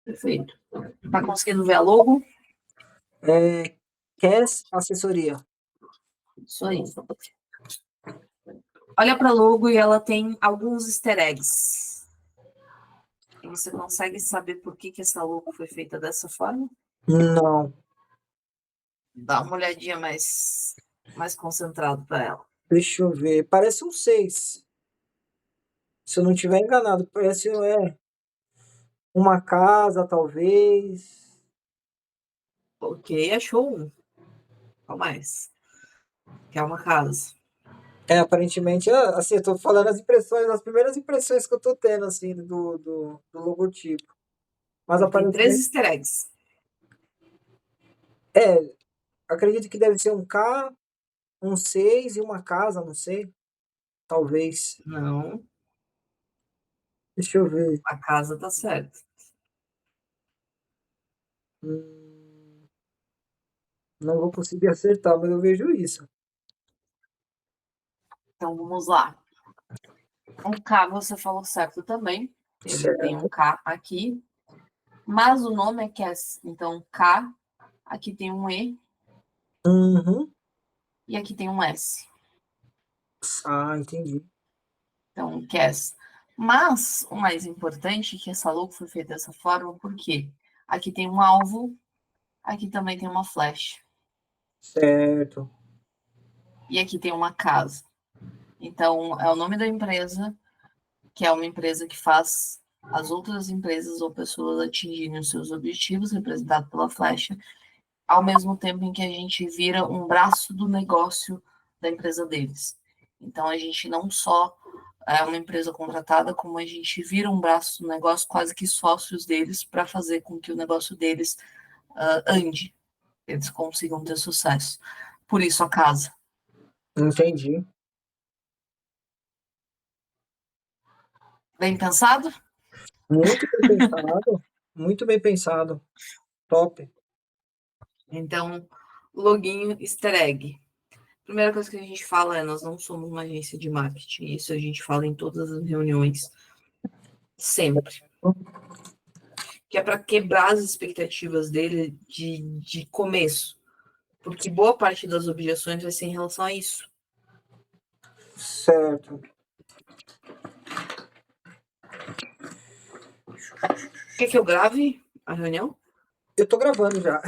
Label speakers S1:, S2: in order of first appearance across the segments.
S1: Perfeito. Tá conseguindo ver a logo?
S2: Cass Assessoria.
S1: Isso aí. Olha para a logo e ela tem alguns easter eggs. E você consegue saber por que essa logo foi feita dessa forma?
S2: Não.
S1: Dá uma olhadinha mais concentrado para ela.
S2: Deixa eu ver. Parece um 6. Se eu não estiver enganado, parece uma casa, talvez.
S1: Ok, achou um. Qual mais? Que é uma casa.
S2: Aparentemente, assim, eu tô falando as primeiras impressões que eu tô tendo, assim, do logotipo. Mas
S1: Ele tem 3
S2: aparentemente,
S1: easter eggs.
S2: acredito que deve ser um K, um 6 e uma casa, não sei. Talvez.
S1: Não,
S2: Deixa eu ver.
S1: a casa tá certa.
S2: Hum, não vou conseguir acertar, mas eu vejo isso.
S1: Então vamos lá. Um K você falou certo também. Ele tem um
S2: Certo.
S1: K aqui. Mas o nome é Cass. Então, K, aqui tem um E
S2: Uhum.
S1: e aqui tem um S.
S2: Ah, entendi.
S1: Então, Cass. Mas o mais importante é que essa logo foi feita dessa forma, porque aqui tem um alvo, aqui também tem uma flecha.
S2: Certo.
S1: E aqui tem uma casa. Então, é o nome da empresa, que é uma empresa que faz as outras empresas ou pessoas atingirem os seus objetivos, representado pela flecha, ao mesmo tempo em que a gente vira um braço do negócio da empresa deles. Então, a gente não só é uma empresa contratada, como a gente vira um braço do negócio, quase que sócios deles, para fazer com que o negócio deles ande, eles consigam ter sucesso. Por isso, a casa.
S2: Entendi.
S1: Bem pensado?
S2: Muito bem pensado. Muito bem pensado. Top.
S1: Então, loginho easter egg. Primeira coisa que a gente fala é: nós não somos uma agência de marketing. Isso a gente fala em todas as reuniões, sempre. Que é para quebrar as expectativas dele de começo. Porque boa parte das objeções vai ser em relação a isso.
S2: Certo.
S1: Quer que eu grave a reunião?
S2: Eu tô gravando já.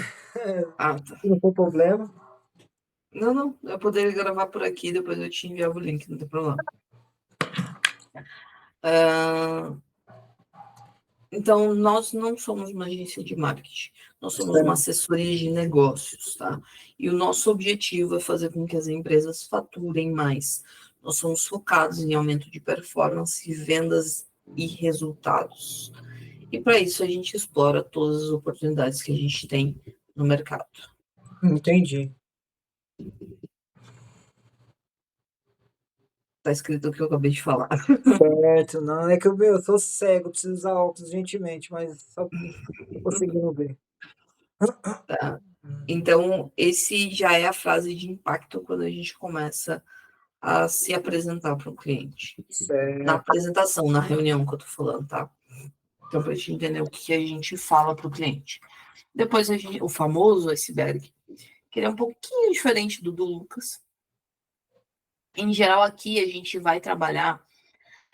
S1: Ah, tá.
S2: Se não for problema.
S1: Não. Eu poderia gravar por aqui, depois eu te enviava o link, não tem problema. Então, nós não somos uma agência de marketing, nós somos uma
S2: Certo.
S1: assessoria de negócios, tá? E o nosso objetivo é fazer com que as empresas faturem mais. Nós somos focados em aumento de performance, vendas e resultados. E para isso a gente explora todas as oportunidades que a gente tem no mercado.
S2: Entendi.
S1: Está escrito o que eu acabei de falar.
S2: Certo. Não, é que eu sou cego, preciso usar óculos gentilmente, mas só tô conseguindo ver.
S1: Tá? Então, esse já é a frase de impacto quando a gente começa a se apresentar para o cliente. Na
S2: Certo.
S1: apresentação, na reunião que eu estou falando, tá? Então, para a gente entender o que a gente fala para o cliente. Depois, o famoso iceberg, que ele é um pouquinho diferente do Lucas. Em geral, aqui a gente vai trabalhar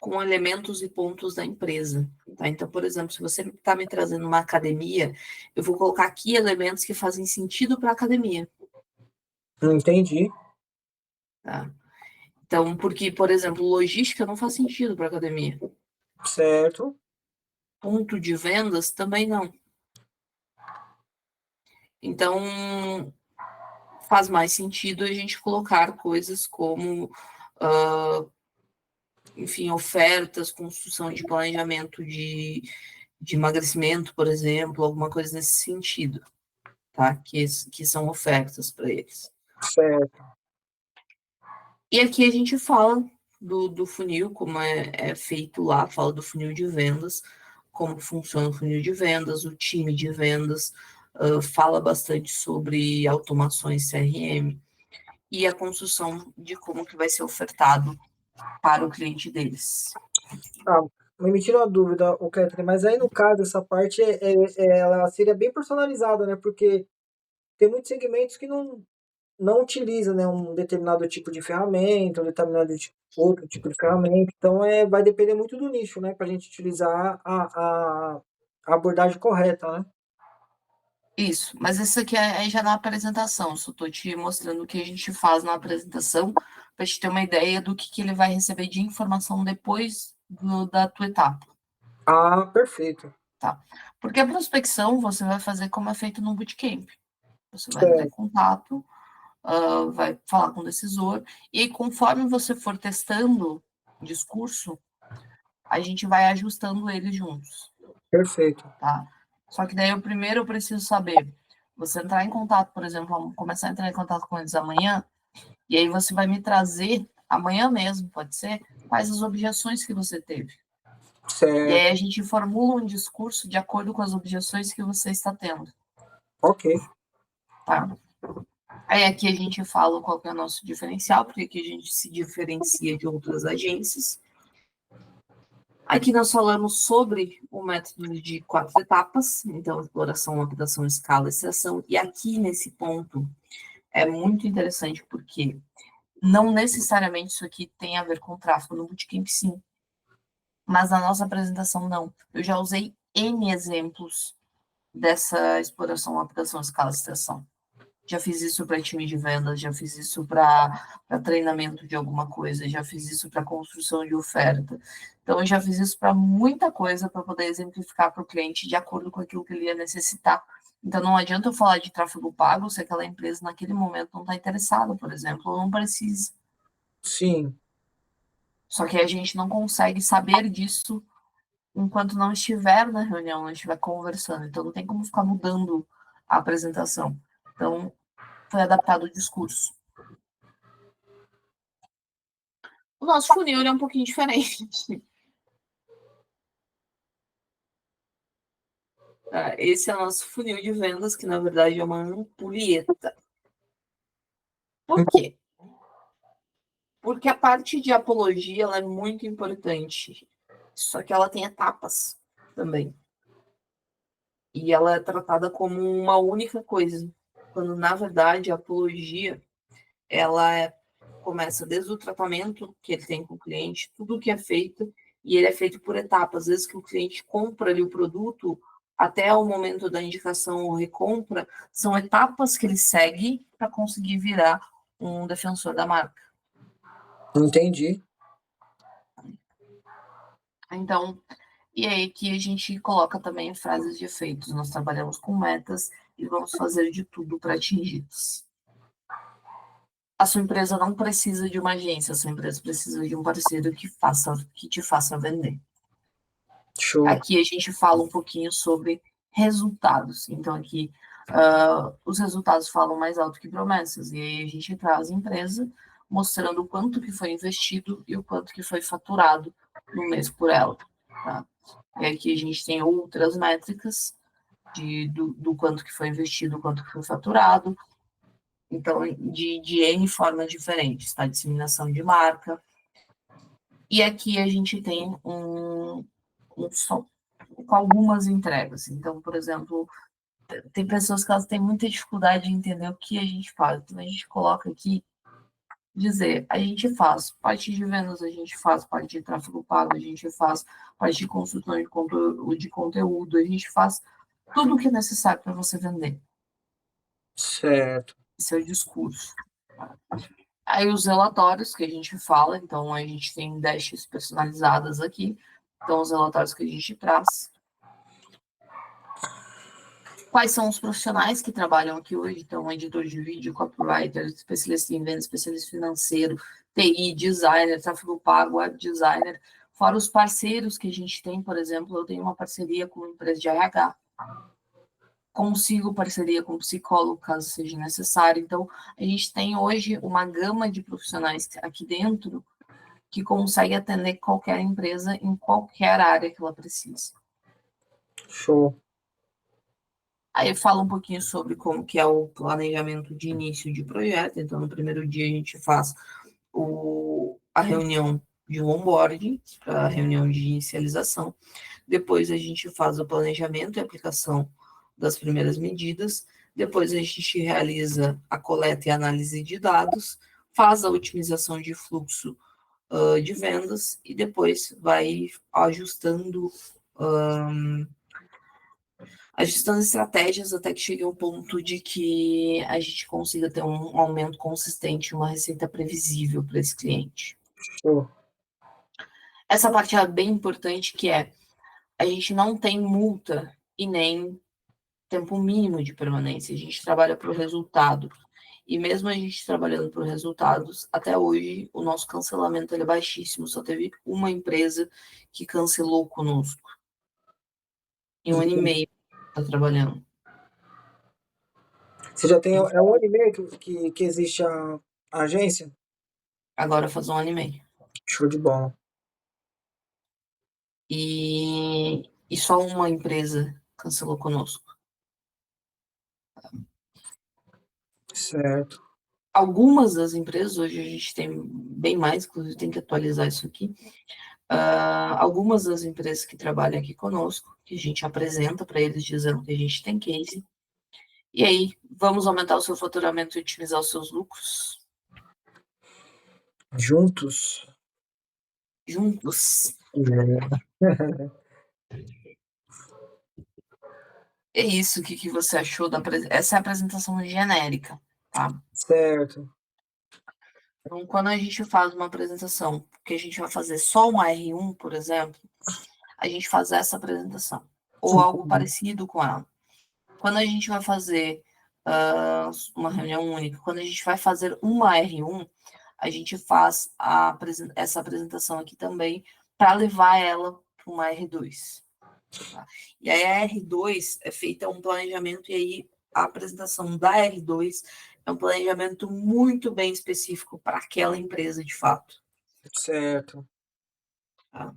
S1: com elementos e pontos da empresa. Tá? Então, por exemplo, se você está me trazendo uma academia, eu vou colocar aqui elementos que fazem sentido para a academia.
S2: Entendi.
S1: Tá? Então, porque, por exemplo, logística não faz sentido para a academia.
S2: Certo.
S1: Ponto de vendas também não. Então, faz mais sentido a gente colocar coisas como, enfim, ofertas, construção de planejamento de emagrecimento, por exemplo, alguma coisa nesse sentido, tá? Que são ofertas para eles.
S2: Certo.
S1: E aqui a gente fala do funil, como é feito lá, fala do funil de vendas, como funciona o funil de vendas, o time de vendas, fala bastante sobre automações CRM e a construção de como que vai ser ofertado para o cliente deles.
S2: Ah, Mas me tira uma dúvida, o Catherine, mas aí no caso, essa parte ela seria bem personalizada, né? Porque tem muitos segmentos que não utiliza, né, um determinado tipo de ferramenta, um determinado outro tipo de ferramenta. Então, vai depender muito do nicho, né, para a gente utilizar a abordagem correta, né?
S1: Isso, mas isso aqui é já na apresentação. Só estou te mostrando o que a gente faz na apresentação para te ter uma ideia do que ele vai receber de informação depois da tua etapa,
S2: Ah, perfeito.
S1: tá? Porque a prospecção você vai fazer como é feito no bootcamp. Você vai entrar em
S2: Certo,
S1: contato, vai falar com o decisor, e aí, conforme você for testando o discurso, a gente vai ajustando ele juntos,
S2: perfeito.
S1: tá? Só que daí eu primeiro eu preciso saber, você entrar em contato, por exemplo, vamos começar a entrar em contato com eles amanhã, e aí você vai me trazer, amanhã mesmo, pode ser, quais as objeções que você teve. E aí a
S2: Certo.
S1: gente formula um discurso de acordo com as objeções que você está tendo,
S2: Ok.
S1: tá? Aí aqui a gente fala qual que é o nosso diferencial, porque aqui a gente se diferencia de outras agências. Aqui nós falamos sobre o método de 4 etapas, então exploração, lapidação, escala, extração. E aqui nesse ponto é muito interessante porque não necessariamente isso aqui tem a ver com tráfego no Bootcamp, sim, mas na nossa apresentação não. Eu já usei N exemplos dessa exploração, lapidação, escala, extração. Já fiz isso para time de vendas, já fiz isso para treinamento de alguma coisa, já fiz isso para construção de oferta. Então, eu já fiz isso para muita coisa para poder exemplificar para o cliente de acordo com aquilo que ele ia necessitar. Então, não adianta eu falar de tráfego pago se aquela empresa naquele momento não está interessada, por exemplo, ou não precisa.
S2: Sim,
S1: Só que a gente não consegue saber disso enquanto não estiver na reunião, não estiver conversando. Então, não tem como ficar mudando a apresentação. Então, foi adaptado o discurso. O nosso funil é um pouquinho diferente. Esse é o nosso funil de vendas, que na verdade é uma ampulheta. Por quê? Porque a parte de apologia ela é muito importante. Só que ela tem etapas também. E ela é tratada como uma única coisa. Quando, na verdade, a apologia começa desde o tratamento que ele tem com o cliente, tudo que é feito, e ele é feito por etapas. Às vezes que o cliente compra ali o produto, até o momento da indicação ou recompra, são etapas que ele segue para conseguir virar um defensor da marca.
S2: entendi.
S1: Então, e aí que a gente coloca também frases de efeitos. Nós trabalhamos com metas e vamos fazer de tudo para atingi-las. A sua empresa não precisa de uma agência, a sua empresa precisa de um parceiro que te faça vender.
S2: Show.
S1: Aqui a gente fala um pouquinho sobre resultados. Então, aqui os resultados falam mais alto que promessas. E aí a gente traz a empresa mostrando o quanto que foi investido e o quanto que foi faturado no mês por ela. Tá? E aqui a gente tem outras métricas do quanto que foi investido, o quanto que foi faturado. Então, de N formas diferentes, tá? Disseminação de marca. E aqui a gente tem um com algumas entregas. Então, por exemplo, tem pessoas que elas têm muita dificuldade de entender o que a gente faz. Então, a gente coloca aqui, dizer, a gente faz parte de vendas, a gente faz parte de tráfego pago, a gente faz parte de construção de conteúdo, a gente faz tudo o que é necessário para você vender.
S2: Certo.
S1: Esse é o discurso. Aí os relatórios que a gente fala, então a gente tem dashes personalizadas aqui, então os relatórios que a gente traz. Quais são os profissionais que trabalham aqui hoje? Então, editor de vídeo, copywriter, especialista em vendas, especialista financeiro, TI, designer, tráfego pago, web designer. Fora os parceiros que a gente tem, por exemplo, eu tenho uma parceria com uma empresa de RH. Consigo parceria com psicólogo, caso seja necessário. Então, a gente tem hoje uma gama de profissionais aqui dentro que consegue atender qualquer empresa em qualquer área que ela precise.
S2: Show.
S1: Aí fala um pouquinho sobre como que é o planejamento de início de projeto. Então, no primeiro dia a gente faz a reunião de onboarding, para a reunião de inicialização. Depois a gente faz o planejamento e aplicação das primeiras medidas. Depois a gente realiza a coleta e análise de dados, faz a otimização de fluxo de vendas e depois vai ajustando estratégias até que chegue ao ponto de que a gente consiga ter um aumento consistente, uma receita previsível para esse cliente.
S2: Show.
S1: Essa parte é bem importante, que é a gente não tem multa e nem tempo mínimo de permanência, a gente trabalha para o resultado. E mesmo a gente trabalhando por resultados, até hoje o nosso cancelamento é baixíssimo, só teve uma empresa que cancelou conosco em 1 ano e meio está trabalhando.
S2: Você já tem. É 1 ano e meio que existe a agência?
S1: Agora faz 1 ano e meio.
S2: Show de bola.
S1: E só uma empresa cancelou conosco.
S2: Certo.
S1: Algumas das empresas, hoje a gente tem bem mais, inclusive tem que atualizar isso aqui. Algumas das empresas que trabalham aqui conosco, que a gente apresenta para eles dizendo que a gente tem case. E aí, vamos aumentar o seu faturamento e otimizar os seus lucros?
S2: Juntos.
S1: Juntos.
S2: É.
S1: É isso, o que você achou da apresentação? Essa é a apresentação genérica, tá?
S2: Certo.
S1: Então, quando a gente faz uma apresentação, que a gente vai fazer só uma R1, por exemplo, a gente faz essa apresentação, ou algo parecido com ela. Quando a gente vai fazer uma reunião única, quando a gente vai fazer uma R1, a gente faz essa apresentação aqui também para levar ela para uma R2. Tá? E aí a R2 é feita um planejamento, e aí a apresentação da R2 é um planejamento muito bem específico para aquela empresa de fato.
S2: Certo.
S1: Tá?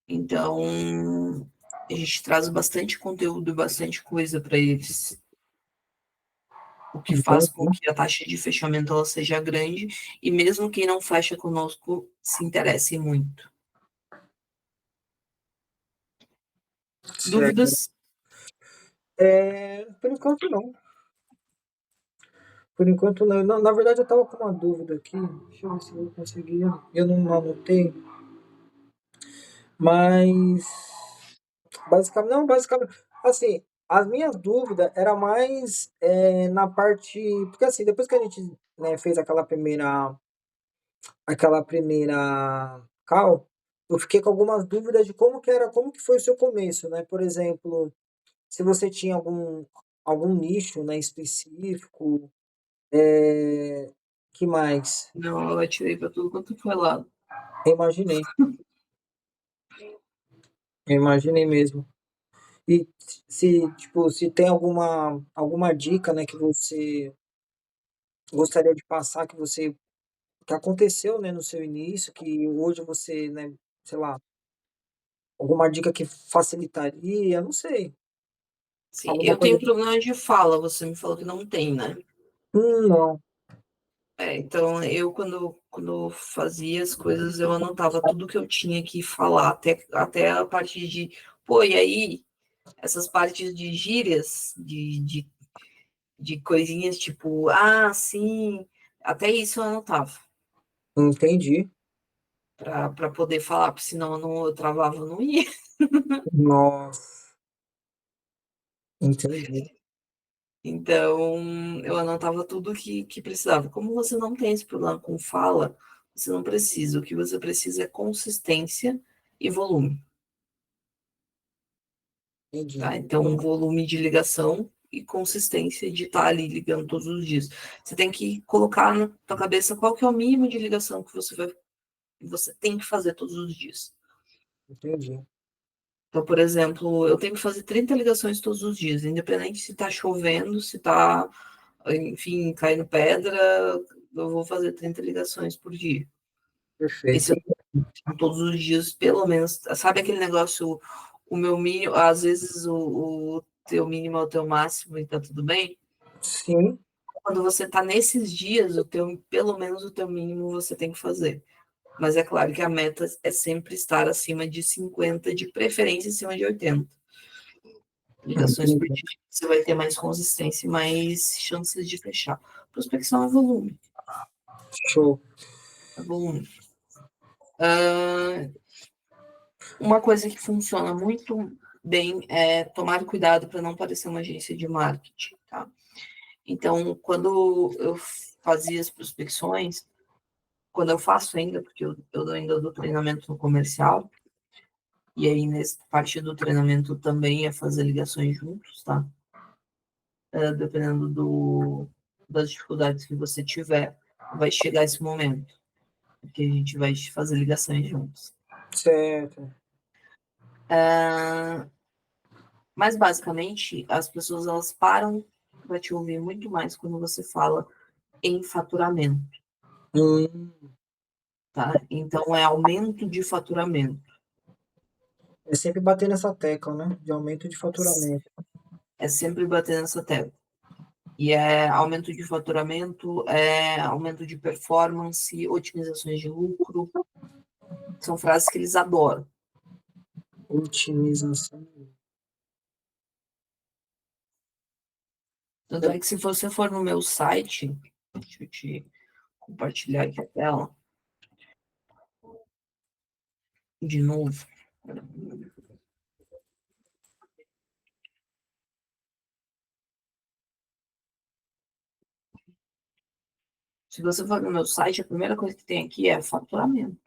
S1: Então, a gente traz bastante conteúdo, bastante coisa para eles, o que faz com
S2: Entendi.
S1: que a taxa de fechamento ela seja grande, e mesmo quem não fecha conosco se interesse muito.
S2: Certo.
S1: Dúvidas?
S2: Por enquanto não. Por enquanto não. Na verdade, eu estava com uma dúvida aqui. Deixa eu ver se eu consegui. Eu não anotei. Mas basicamente, não, basicamente, assim, as minhas dúvidas era mais na parte, porque assim, depois que a gente, né, fez aquela primeira call, eu fiquei com algumas dúvidas de como que foi o seu começo, né? Por exemplo, se você tinha algum nicho, né, específico, que mais?
S1: Não, eu atirei para tudo quanto foi lá.
S2: Eu imaginei, eu imaginei mesmo. E se tem alguma dica, né, que você gostaria de passar, que aconteceu, né, no seu início, que hoje você, né, sei lá, alguma dica que facilitaria, não sei,
S1: Sim,
S2: alguma
S1: eu
S2: coisa.
S1: tenho problema de fala, você me falou que não tem, né?
S2: Não,
S1: Então, eu, quando fazia as coisas, eu anotava tudo que eu tinha que falar, até a parte de, pô, e aí, essas partes de gírias, de coisinhas tipo, sim, até isso eu anotava,
S2: entendi.
S1: para poder falar, porque senão eu travava, eu não ia.
S2: Nossa, entendi,
S1: Então, eu anotava tudo que precisava. Como você não tem esse problema com fala, você não precisa. O que você precisa é consistência e volume.
S2: entendi,
S1: Tá? Então, um volume de ligação e consistência de estar ali ligando todos os dias. Você tem que colocar na tua cabeça qual que é o mínimo de ligação que você tem que fazer todos os dias.
S2: entendi.
S1: Então, por exemplo, eu tenho que fazer 30 ligações todos os dias, independente se está chovendo, se está, enfim, caindo pedra, eu vou fazer 30 ligações por dia.
S2: Perfeito.
S1: Esse eu todos os dias, pelo menos, sabe aquele negócio, o meu mínimo, às vezes o teu mínimo é o teu máximo e tá tudo bem?
S2: Sim,
S1: Quando você tá nesses dias, pelo menos o teu mínimo você tem que fazer. Mas é claro que a meta é sempre estar acima de 50, de preferência acima de 80 ligações por
S2: Entendi.
S1: dia. Você vai ter mais consistência e mais chances de fechar. Prospecção é volume.
S2: Show.
S1: É volume. Uma coisa que funciona muito bem é tomar cuidado para não parecer uma agência de marketing, tá? Então, quando eu fazia as prospecções, quando eu faço ainda, porque eu ainda dou treinamento no comercial, e aí nessa parte do treinamento também é fazer ligações juntos, tá? Dependendo das dificuldades que você tiver, vai chegar esse momento que a gente vai fazer ligações juntos.
S2: Certo.
S1: Mas basicamente as pessoas elas param para te ouvir muito mais quando você fala em faturamento,
S2: Hum,
S1: tá? Então é aumento de faturamento.
S2: é sempre bater nessa tecla, né? De aumento de faturamento.
S1: É sempre bater nessa tecla. E é aumento de faturamento, é aumento de performance, otimizações de lucro. São frases que eles adoram.
S2: Otimização.
S1: Tanto é que se você for no meu site, deixa eu te compartilhar aqui a tela de novo. Se você for no meu site, a primeira coisa que tem aqui é faturamento.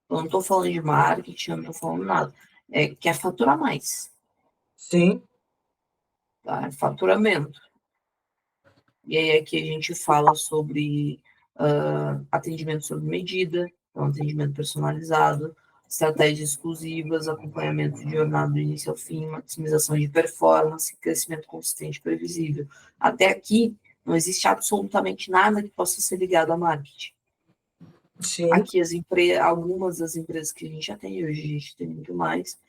S1: Eu não estou falando de marketing, eu não estou falando nada. Quer faturar mais,
S2: Sim,
S1: tá? É faturamento. E aí aqui a gente fala sobre atendimento sob medida, então atendimento personalizado, estratégias exclusivas, acompanhamento de jornada do início ao fim, maximização de performance, crescimento consistente e previsível. Até aqui não existe absolutamente nada que possa ser ligado a marketing.
S2: sim,
S1: Aqui algumas das empresas que a gente já tem, hoje a gente tem muito mais.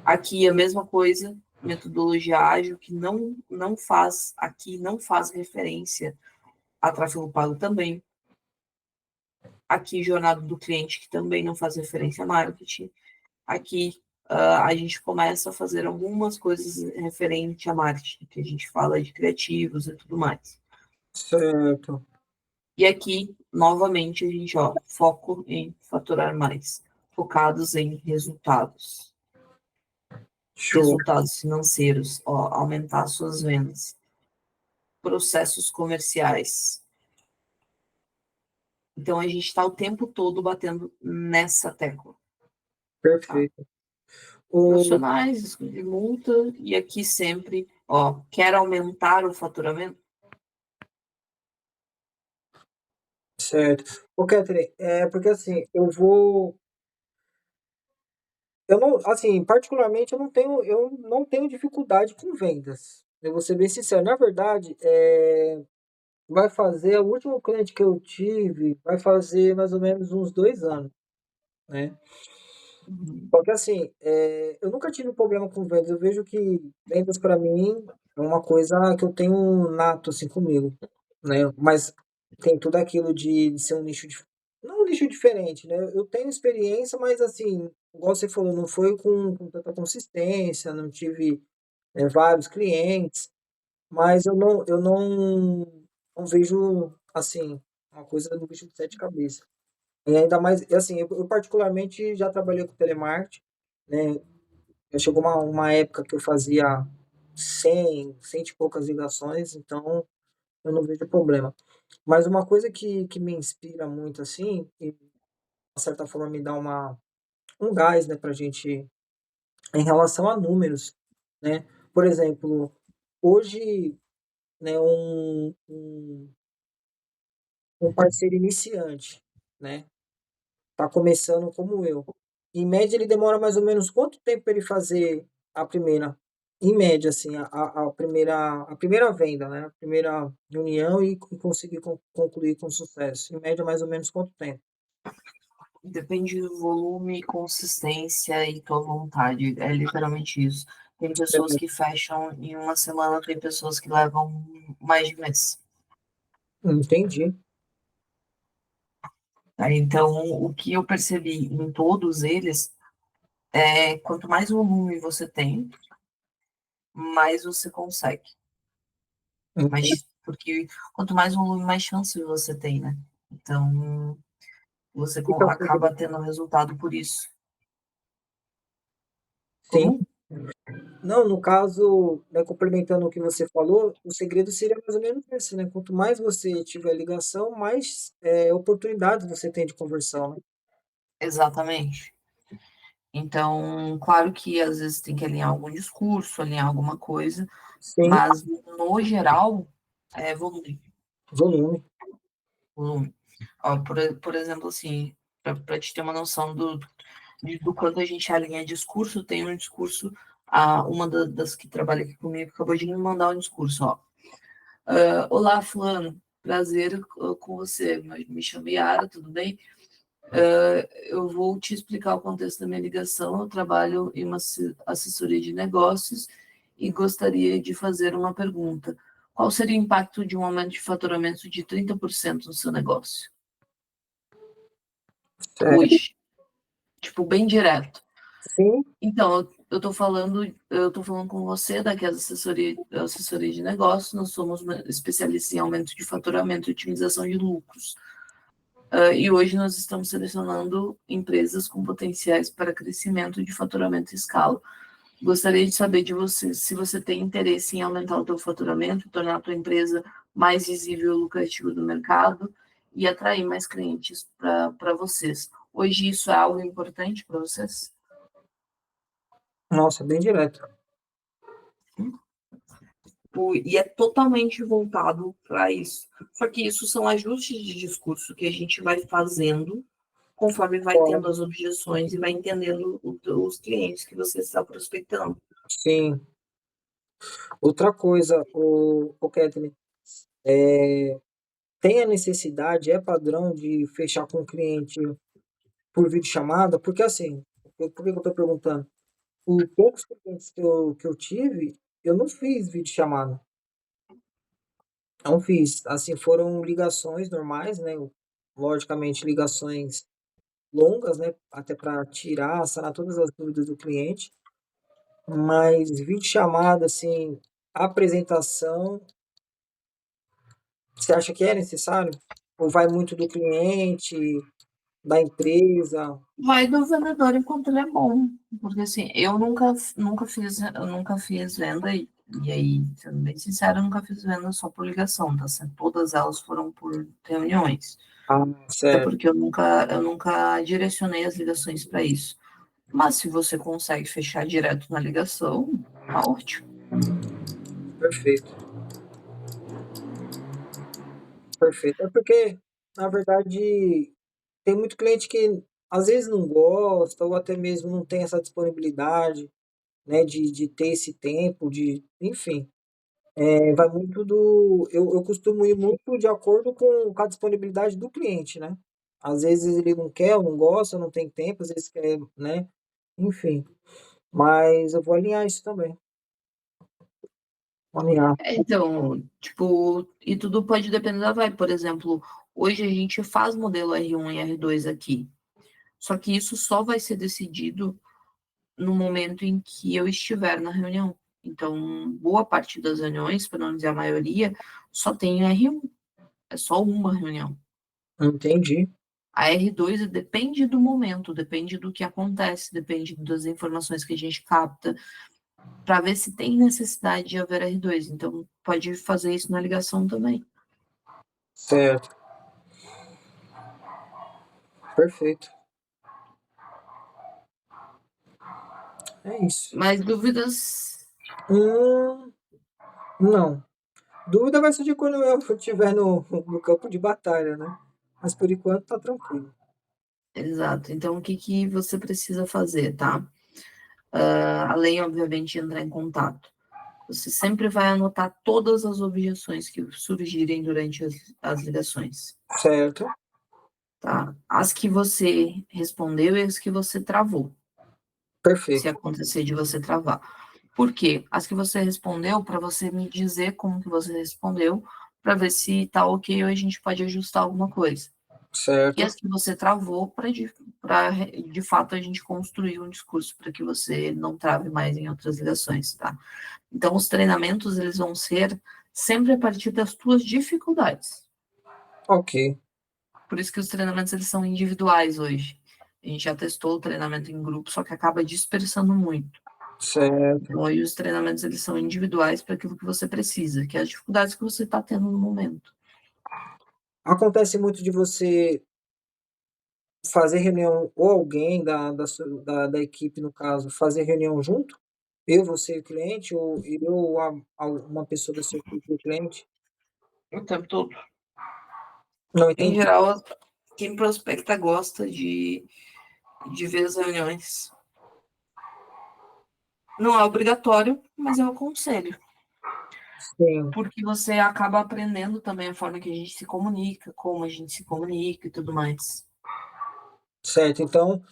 S1: Aqui a mesma coisa, metodologia ágil, que não faz referência a tráfego pago também. Aqui, jornada do cliente, que também não faz referência a marketing. Aqui, a gente começa a fazer algumas coisas referente a marketing, que a gente fala de criativos e tudo mais.
S2: certo.
S1: E aqui, novamente, a gente, foco em faturar mais, focados em resultados.
S2: Show.
S1: Resultados financeiros, aumentar suas vendas. Processos comerciais. Então, a gente está o tempo todo batendo nessa tecla. Tá?
S2: Perfeito. O,
S1: Profissionais, risco de multa, e aqui sempre, quer aumentar o faturamento?
S2: certo. Ô, Catherine, porque assim, eu não, assim, particularmente eu não tenho dificuldade com vendas. Eu vou ser bem sincero. Na verdade, o último cliente que eu tive vai fazer mais ou menos uns 2 anos, né?
S1: Uhum.
S2: Só que assim, eu nunca tive problema com vendas. Eu vejo que vendas para mim é uma coisa que eu tenho nato assim comigo, né? Mas tem tudo aquilo de ser um nicho, não um nicho diferente, né? Eu tenho experiência, mas assim, igual você falou, não foi com tanta consistência, não tive vários clientes, mas eu não vejo assim uma coisa do bicho de sete cabeças. E ainda mais, assim, eu particularmente já trabalhei com telemarketing, né? Já chegou uma época que eu fazia 100 e poucas ligações, então eu não vejo problema. Mas uma coisa que me inspira muito, assim, e de certa forma me dá um gás, né, pra gente, em relação a números, né? Por exemplo, hoje, né, um parceiro iniciante, né? Tá começando como eu. Em média, ele demora mais ou menos quanto tempo para ele fazer a primeira? Em média, assim, a primeira venda, né? A primeira reunião e conseguir concluir com sucesso. Em média, mais ou menos quanto tempo?
S1: Depende do volume, consistência e tua vontade. É literalmente isso. Tem pessoas que fecham em uma semana, tem pessoas que levam mais de mês.
S2: Entendi.
S1: Tá? Então, o que eu percebi em todos eles é quanto mais volume você tem, mais você consegue.
S2: Entendi.
S1: Mas, porque quanto mais volume, mais chance você tem, né? Então, você
S2: Que é o
S1: acaba
S2: segredo?
S1: tendo resultado por isso.
S2: Sim.
S1: Como?
S2: Não, no caso, né, complementando o que você falou, o segredo seria mais ou menos esse, né? Quanto mais você tiver ligação, mais oportunidades você tem de conversão, né?
S1: Exatamente. Então, claro que às vezes tem que alinhar algum discurso, alinhar alguma coisa,
S2: Sim,
S1: mas no geral é volume.
S2: volume.
S1: Volume. Ó, por exemplo, assim, para te ter uma noção do quanto a gente alinha discurso, tem um discurso, uma das que trabalha aqui comigo acabou de me mandar um discurso, ó. Olá, fulano, prazer com você, me chamo Yara, tudo bem? Eu vou te explicar o contexto da minha ligação. Eu trabalho em uma assessoria de negócios e gostaria de fazer uma pergunta. Qual seria o impacto de um aumento de faturamento de 30% no seu negócio?
S2: É,
S1: Hoje, tipo, bem direto.
S2: sim,
S1: Então, eu tô falando com você daqui da assessoria de negócios, nós somos especialistas em aumento de faturamento e otimização de lucros. E hoje nós estamos selecionando empresas com potenciais para crescimento de faturamento e escala. Gostaria de saber de você se você tem interesse em aumentar o seu faturamento, tornar a tua empresa mais visível e lucrativa do mercado e atrair mais clientes para vocês. Hoje isso é algo importante para vocês?
S2: nossa, bem direto.
S1: E é totalmente voltado para isso. Só que isso são ajustes de discurso que a gente vai fazendo conforme vai tendo
S2: Pode.
S1: as objeções e vai entendendo os clientes que você está prospectando.
S2: Sim. Outra coisa, o Kathleen, tem a necessidade, é padrão de fechar com o cliente por videochamada? Porque assim, por que eu estou perguntando? Os poucos clientes que eu tive, eu não fiz videochamada. Não fiz. Assim, foram ligações normais, né? Logicamente, ligações longas, né? Até para tirar, sanar todas as dúvidas do cliente. Mas videochamada, assim, apresentação, você acha que é necessário? Ou vai muito do cliente, da empresa?
S1: Vai do vendedor enquanto ele é bom. Porque assim, eu nunca fiz venda e aí, sendo bem sincero, eu nunca fiz venda só por ligação, tá certo? Todas elas foram por reuniões.
S2: Ah,
S1: Até
S2: certo.
S1: porque eu nunca direcionei as ligações para isso. Mas se você consegue fechar direto na ligação, tá ótimo.
S2: Perfeito, perfeito. É porque, na verdade, tem muito cliente que às vezes não gosta, ou até mesmo não tem essa disponibilidade, né, de ter esse tempo, enfim. Vai muito eu costumo ir muito de acordo com a disponibilidade do cliente, né? Às vezes ele não quer, ou não gosta, não tem tempo, às vezes quer, né? Enfim. Mas eu vou alinhar isso também. Vou alinhar.
S1: Então, tipo, e tudo pode depender da vibe. Por exemplo, hoje a gente faz modelo R1 e R2 aqui. Só que isso só vai ser decidido no momento em que eu estiver na reunião. Então, boa parte das reuniões, para não dizer a maioria, só tem R1. É só uma reunião.
S2: Entendi.
S1: A R2 depende do momento, depende do que acontece, depende das informações que a gente capta, para ver se tem necessidade de haver R2. Então, pode fazer isso na ligação também.
S2: Certo. Perfeito. É isso.
S1: Mais dúvidas?
S2: Hum, não. Dúvida vai surgir quando eu estiver no campo de batalha, né? Mas por enquanto tá tranquilo.
S1: Exato. Então, o que que você precisa fazer, tá? Além, obviamente, de entrar em contato. Você sempre vai anotar todas as objeções que surgirem durante as ligações,
S2: Certo.
S1: tá? As que você respondeu e as que você travou, se
S2: Perfeito.
S1: acontecer de você travar. Por quê? As que você respondeu, para você me dizer como que você respondeu, para ver se tá ok ou a gente pode ajustar alguma coisa. e
S2: certo.
S1: as que você travou para de fato a gente construir um discurso para que você não trave mais em outras ligações, tá? Então os treinamentos eles vão ser sempre a partir das tuas dificuldades.
S2: Ok,
S1: Por isso que os treinamentos eles são individuais hoje. A gente já testou o treinamento em grupo, só que acaba dispersando muito.
S2: certo.
S1: Então, aí os treinamentos eles são individuais para aquilo que você precisa, que é as dificuldades que você está tendo no momento.
S2: Acontece muito de você fazer reunião ou alguém da equipe, no caso, fazer reunião junto? Eu, você e o cliente, ou eu, uma pessoa da sua equipe e o cliente?
S1: O tempo todo.
S2: Não
S1: Em
S2: entendi.
S1: geral, quem prospecta gosta de ver as reuniões. Não é obrigatório, mas é um conselho.
S2: Sim,
S1: Porque você acaba aprendendo também a forma que a gente se comunica, como a gente se comunica e tudo mais.
S2: certo. Então,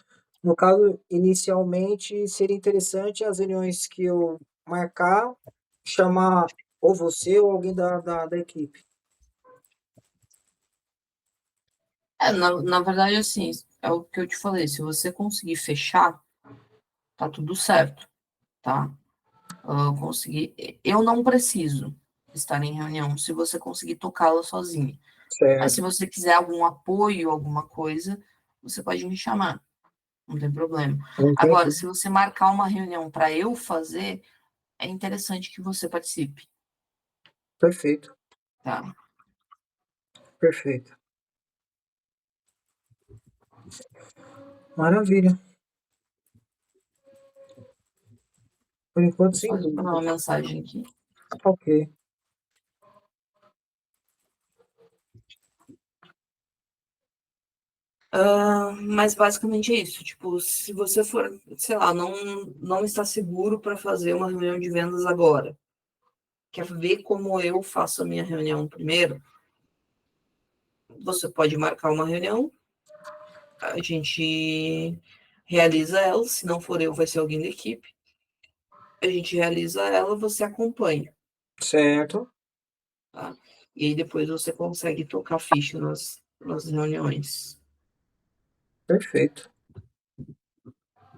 S2: no caso, inicialmente, seria interessante as reuniões que eu marcar, chamar ou você ou alguém da equipe.
S1: Na verdade, assim, é o que eu te falei. Se você conseguir fechar, tá tudo certo, tá? Conseguir. Eu não preciso estar em reunião se você conseguir tocá-la sozinho. Mas se
S2: Certo.
S1: você quiser algum apoio, alguma coisa, você pode me chamar, não tem problema. Agora,
S2: Entendi.
S1: se você marcar uma reunião para eu fazer, é interessante que você participe,
S2: Perfeito,
S1: tá?
S2: perfeito. Maravilha. Por enquanto,
S1: Só
S2: sem
S1: responder
S2: dúvida.
S1: uma mensagem aqui.
S2: Ok.
S1: Mas basicamente é isso. Tipo, se você for, sei lá, não está seguro para fazer uma reunião de vendas agora, quer ver como eu faço a minha reunião primeiro, você pode marcar uma reunião, a gente realiza ela, se não for eu, vai ser alguém da equipe. A gente realiza ela, você acompanha,
S2: Certo.
S1: tá? E aí depois você consegue tocar ficha nas reuniões.
S2: Perfeito.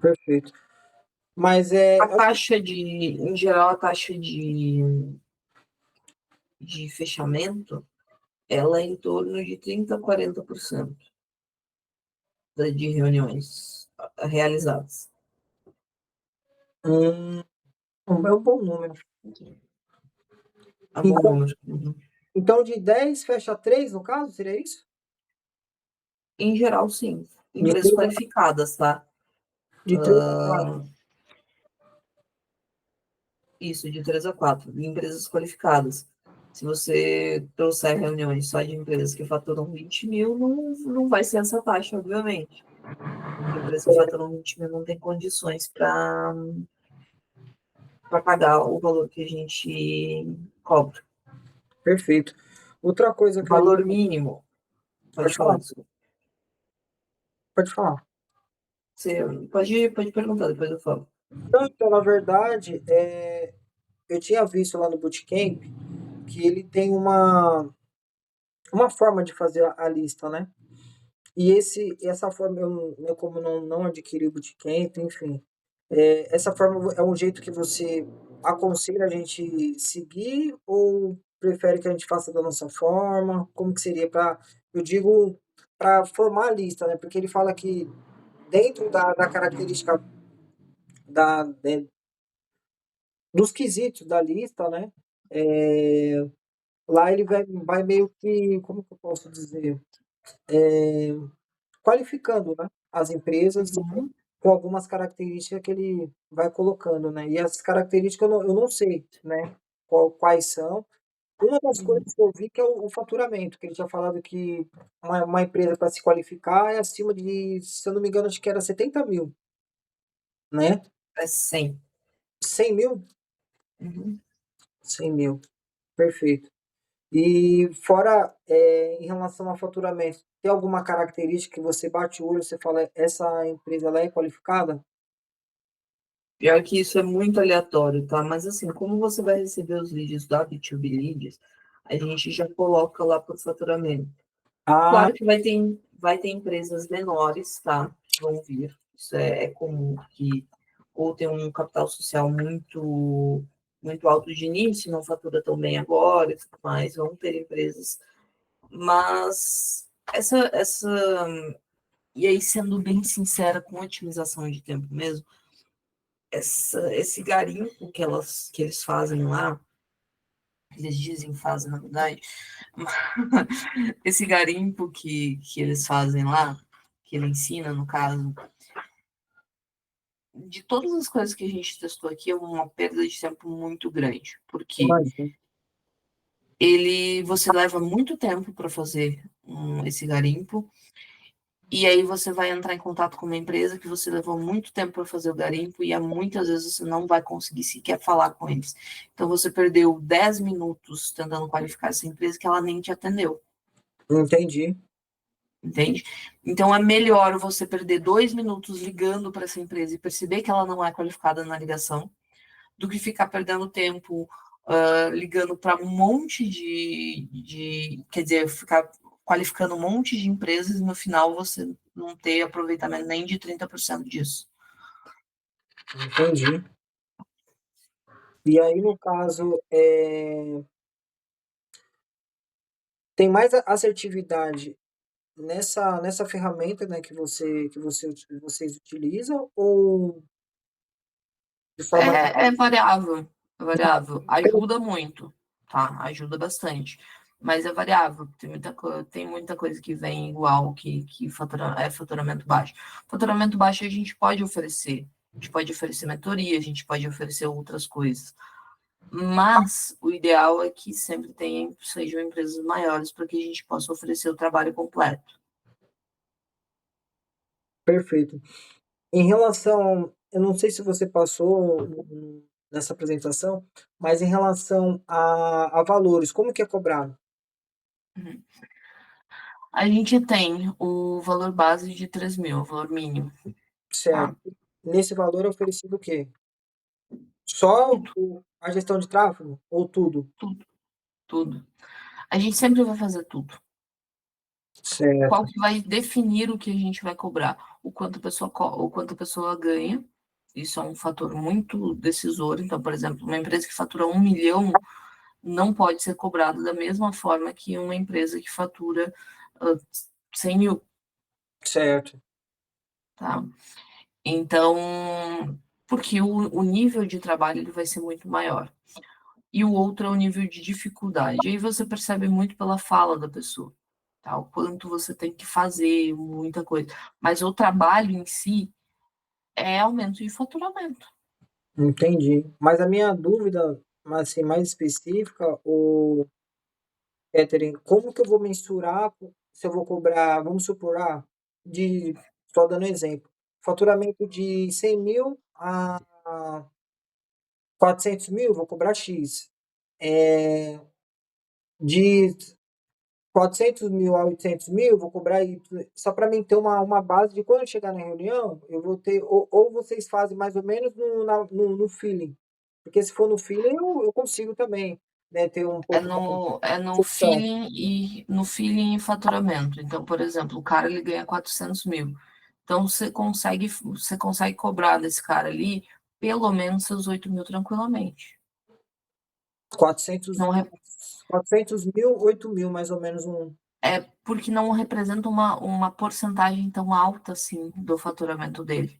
S2: Perfeito. Mas
S1: A taxa em geral, a taxa de fechamento, ela é em torno de 30 a 40% de reuniões realizadas.
S2: hum, é um bom número.
S1: É um bom
S2: Então,
S1: número. Uhum.
S2: então de 10 fecha 3 no caso, seria isso?
S1: Em geral, sim.
S2: De
S1: Empresas
S2: 3 a,
S1: qualificadas, tá?
S2: de 3 a 4.
S1: Isso, de 3 a 4 de empresas qualificadas. Se você trouxer reuniões só de empresas que faturam 20 mil, não vai ser essa taxa, obviamente. Porque empresas que faturam 20 mil não tem condições para pagar o valor que a gente cobra.
S2: Perfeito. Outra coisa
S1: O
S2: que eu.
S1: valor mínimo, pode
S2: Pode
S1: falar,
S2: falar,
S1: desculpa.
S2: pode falar.
S1: Você pode perguntar, depois eu falo.
S2: Não, então, na verdade, eu tinha visto lá no Bootcamp que ele tem uma forma de fazer a lista, né? E essa forma, eu como não adquiri o Bootcamp, enfim, essa forma é um jeito que você aconselha a gente seguir ou prefere que a gente faça da nossa forma? Como que seria para, eu digo, para formar a lista, né? Porque ele fala que dentro da característica né, dos quesitos da lista, né? É, lá ele vai meio que, como que eu posso dizer? Qualificando, né, as empresas
S1: Uhum.
S2: com algumas características que ele vai colocando, né? E essas características eu não sei, né? Quais são. Uma das
S1: Uhum.
S2: coisas que eu vi que é o faturamento, que ele tinha falado que uma empresa para se qualificar é acima de, se eu não me engano, acho que era 70 mil, né?
S1: É 100.
S2: 100 mil?
S1: Uhum.
S2: 100 mil, perfeito. E fora, em relação a faturamento, tem alguma característica que você bate o olho, você fala, essa empresa ela é qualificada?
S1: Pior que isso é muito aleatório, tá? Mas assim, como você vai receber os leads da B2B Leads, a gente já coloca lá para o faturamento.
S2: Ah,
S1: Claro que vai ter. vai ter empresas menores, tá? Que vão vir. Isso é comum, que ou tem um capital social muito alto de início, não fatura tão bem agora, mas vão ter empresas. Mas e aí, sendo bem sincera, com otimização de tempo mesmo, esse garimpo que eles fazem lá, eles dizem fazem, na verdade, esse garimpo que eles fazem lá, que ele ensina, no caso, de todas as coisas que a gente testou aqui, é uma perda de tempo muito grande, porque
S2: Imagina.
S1: você leva muito tempo para fazer esse garimpo, e aí você vai entrar em contato com uma empresa que você levou muito tempo para fazer o garimpo e muitas vezes você não vai conseguir sequer falar com eles. Então você perdeu 10 minutos tentando qualificar essa empresa que ela nem te atendeu.
S2: Entendi.
S1: Entende? Então é melhor você perder 2 minutos ligando para essa empresa e perceber que ela não é qualificada na ligação, do que ficar perdendo tempo ligando para um monte quer dizer, ficar qualificando um monte de empresas e no final você não ter aproveitamento nem de 30% disso.
S2: Entendi. E aí, no caso, tem mais assertividade nessa ferramenta, né, vocês utilizam ou de forma
S1: É variável, é variável. Ajuda muito, tá? Ajuda bastante. Mas é variável. Tem muita coisa que vem igual, que é faturamento baixo. Faturamento baixo a gente pode oferecer. A gente pode oferecer mentoria, a gente pode oferecer outras coisas. Mas o ideal é que sempre sejam empresas maiores para que a gente possa oferecer o trabalho completo.
S2: perfeito. Em relação, eu não sei se você passou nessa apresentação, mas em relação a valores, como que é cobrado?
S1: Uhum. A gente tem o valor base de 3 mil, o valor mínimo,
S2: Certo.
S1: tá?
S2: Nesse valor é oferecido o quê? Só
S1: Tudo,
S2: a gestão de tráfego ou tudo?
S1: tudo, tudo. A gente sempre vai fazer tudo. Qual
S2: Certo,
S1: que vai definir o que a gente vai cobrar? O quanto a pessoa ganha. Isso é um fator muito decisor. Então, por exemplo, uma empresa que fatura 1 milhão não pode ser cobrada da mesma forma que uma empresa que fatura 100 mil,
S2: certo.
S1: tá? Então, porque o nível de trabalho ele vai ser muito maior. E o outro é o nível de dificuldade. Aí você percebe muito pela fala da pessoa, tá? O quanto você tem que fazer, muita coisa. Mas o trabalho em si é aumento de faturamento.
S2: Entendi. Mas a minha dúvida, mas assim, mais específica, o Catherine, como que eu vou mensurar se eu vou cobrar, vamos supor, só dando exemplo, faturamento de 100 mil a 400 mil, vou cobrar X. De 400 mil a 800 mil, vou cobrar Y. Só para mim ter uma base de quando eu chegar na reunião, eu vou ter, ou vocês fazem mais ou menos no feeling. Porque se for no feeling, eu consigo também, né, ter um
S1: É
S2: pouco mais
S1: no, é
S2: de
S1: no
S2: percepção.
S1: feeling e faturamento. Então, por exemplo, o cara ele ganha 400 mil. Então, você consegue cobrar desse cara ali pelo menos seus 8 mil tranquilamente.
S2: 400,
S1: Não,
S2: 400 mil, 8 mil, mais ou menos um.
S1: é porque não representa uma porcentagem tão alta assim do faturamento dele,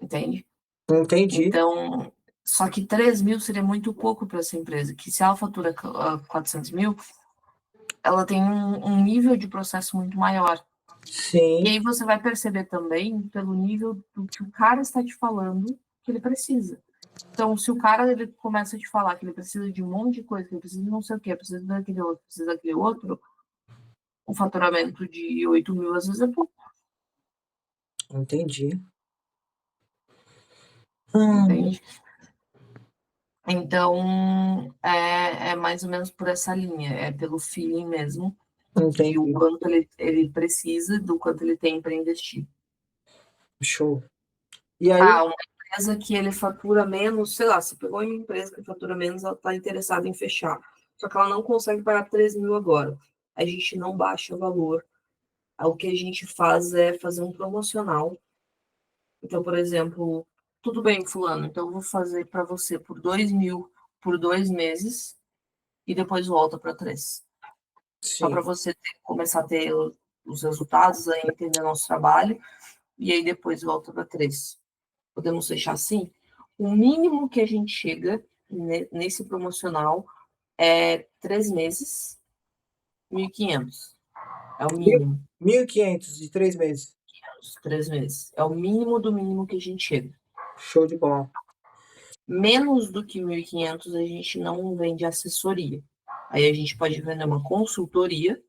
S1: entende?
S2: Entendi.
S1: Então, só que 3 mil seria muito pouco para essa empresa, que se ela fatura 400 mil, ela tem um nível de processo muito maior. E
S2: Sim,
S1: aí você vai perceber também pelo nível do que o cara está te falando que ele precisa. Então, se o cara ele começa a te falar que ele precisa de um monte de coisa, que ele precisa de não sei o quê, precisa daquele outro, o faturamento de 8 mil às vezes é pouco,
S2: entendi. Hum,
S1: entende? Então, é mais ou menos por essa linha, é pelo feeling mesmo, de o
S2: entendi.
S1: quanto ele precisa, do quanto ele tem para investir.
S2: Show. E aí,
S1: Ah, uma empresa que ele fatura menos, sei lá, se pegou uma empresa que fatura menos, ela está interessada em fechar. Só que ela não consegue pagar 3 mil agora. A gente não baixa o valor, o que a gente faz é fazer um promocional. Então, por exemplo, tudo bem, fulano, então eu vou fazer para você por 2.000 por 2 meses e depois volta para 3. Só para
S2: Sim.
S1: você começar a ter os resultados, aí entender nosso trabalho, e aí depois volta para 3. Podemos deixar assim? O mínimo que a gente chega nesse promocional é 3 meses, 1.500. É o mínimo.
S2: 1.500 de 3 meses.
S1: 3 meses. É o mínimo do mínimo que a gente chega.
S2: Show de bola.
S1: Menos do que 1.500 a gente não vende assessoria. Aí a gente pode vender uma consultoria,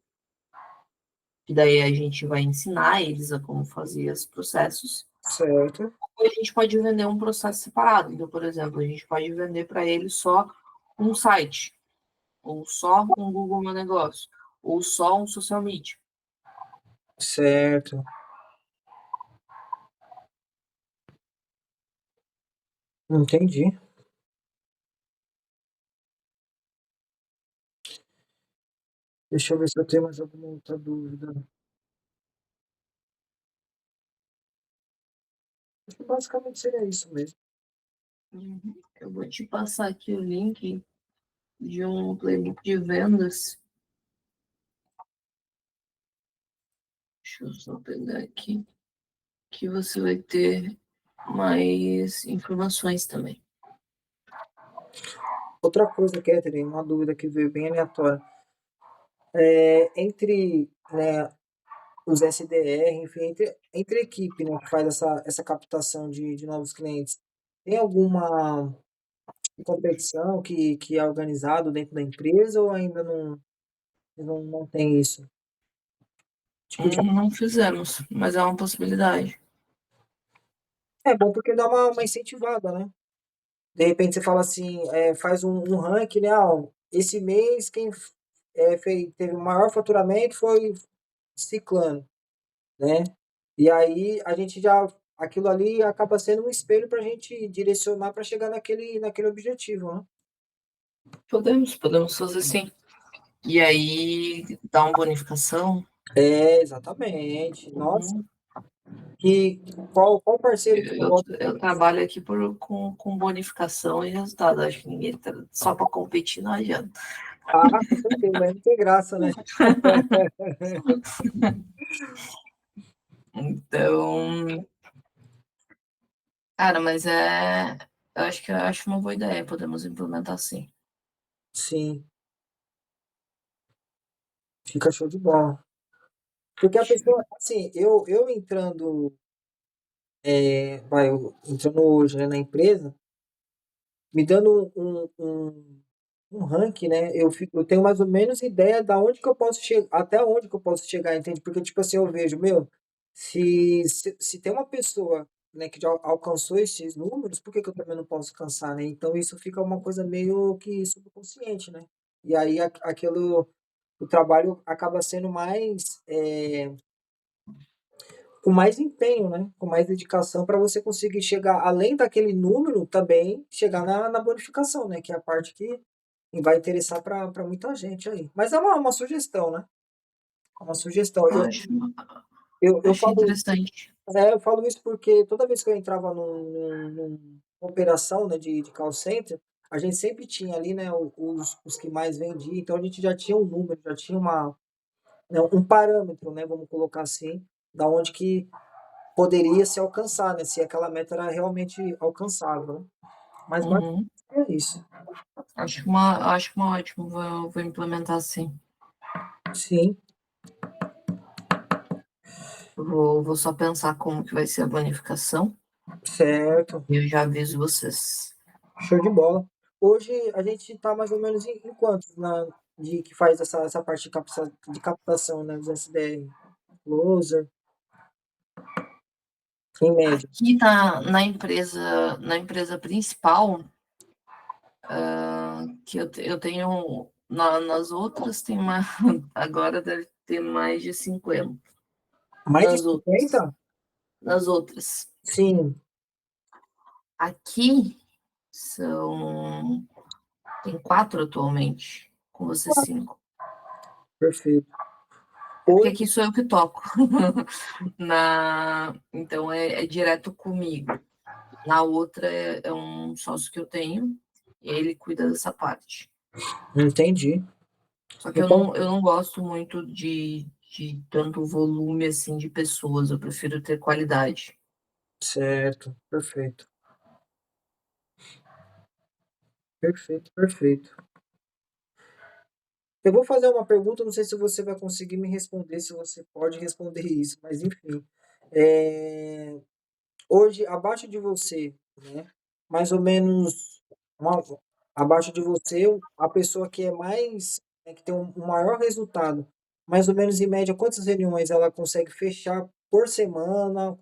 S1: que daí a gente vai ensinar eles a como fazer os processos.
S2: Certo.
S1: Ou a gente pode vender um processo separado. Então, por exemplo, a gente pode vender para eles só um site, ou só um Google Meu Negócio, ou só um social media.
S2: Certo. Entendi. Deixa eu ver se eu tenho mais alguma outra dúvida. Acho que basicamente seria isso mesmo.
S1: Eu vou te passar aqui o link de um playbook de vendas. Deixa eu só pegar aqui, que você vai ter mais informações também.
S2: Outra coisa, Catherine, uma dúvida que veio bem aleatória. Entre, né, os SDR, enfim, entre a equipe, né, que faz essa captação de novos clientes, tem alguma competição que é organizado dentro da empresa ou ainda não tem isso? Tipo de,
S1: Não fizemos, mas é uma possibilidade.
S2: é bom porque dá uma incentivada, né? De repente você fala assim, faz um ranking, né? Ó, esse mês quem teve o maior faturamento foi Ciclano, né? E aí a gente já, aquilo ali acaba sendo um espelho para a gente direcionar para chegar naquele objetivo, né?
S1: Podemos fazer sim. E aí dá uma bonificação.
S2: Exatamente. Nossa,
S1: Uhum.
S2: que, qual parceiro que não
S1: Eu,
S2: gosta
S1: eu trabalho aqui com bonificação e resultado. Acho que ninguém tá só para competir não adianta.
S2: com certeza, aí não tem graça, né?
S1: Então, cara, mas eu acho uma boa ideia. Podemos implementar sim.
S2: Sim, fica show de bola. Porque a pessoa, assim, eu entrando, eu entrando hoje, né, na empresa, me dando um ranking, né? Eu tenho mais ou menos ideia da onde que eu posso chegar, até onde que eu posso chegar, entende? Porque, tipo assim, eu vejo, meu, se tem uma pessoa, né, que já alcançou esses números, por que que eu também não posso alcançar, né? Então isso fica uma coisa meio que subconsciente, né? E aí aquilo, o trabalho acaba sendo mais, com mais empenho, né? Com mais dedicação para você conseguir chegar, além daquele número, também chegar na bonificação, né? Que é a parte que vai interessar para muita gente aí. Mas é uma sugestão, né? É uma sugestão.
S1: Eu acho,
S2: Eu
S1: acho
S2: falo,
S1: interessante.
S2: eu falo isso porque toda vez que eu entrava numa operação, né, de call center, a gente sempre tinha ali, né, os que mais vendiam, então a gente já tinha um número, já tinha né, um parâmetro, né, vamos colocar assim, da onde que poderia se alcançar, né, se aquela meta era realmente alcançável, né? Mas basicamente
S1: Uhum.
S2: é isso.
S1: Acho uma ótima. Vou implementar sim.
S2: Sim,
S1: Vou só pensar como que vai ser a bonificação
S2: certo.
S1: e eu já aviso vocês.
S2: Show de bola. Hoje a gente está mais ou menos em quantos de que faz essa parte de captação, né, dos SDR? Closer, em média.
S1: Aqui na empresa principal, que eu tenho, nas outras tem uma, agora deve ter mais de 50.
S2: Mais de
S1: Nas outras.
S2: 50?
S1: Nas outras.
S2: Sim,
S1: Aqui tem 4 atualmente, com você 5.
S2: perfeito.
S1: É porque
S2: Hoje,
S1: aqui sou eu que toco. Então é direto comigo. Na outra é um sócio que eu tenho, e ele cuida dessa parte.
S2: entendi.
S1: Só que
S2: Então,
S1: eu não gosto muito de tanto volume assim de pessoas, eu prefiro ter qualidade.
S2: certo, perfeito. Perfeito, perfeito. Eu vou fazer uma pergunta, não sei se você vai conseguir me responder, se você pode responder isso, mas enfim. É, hoje, abaixo de você, né? Mais ou menos uma- abaixo de você, a pessoa que é mais, que tem um maior resultado, mais ou menos em média, quantas reuniões ela consegue fechar por semana?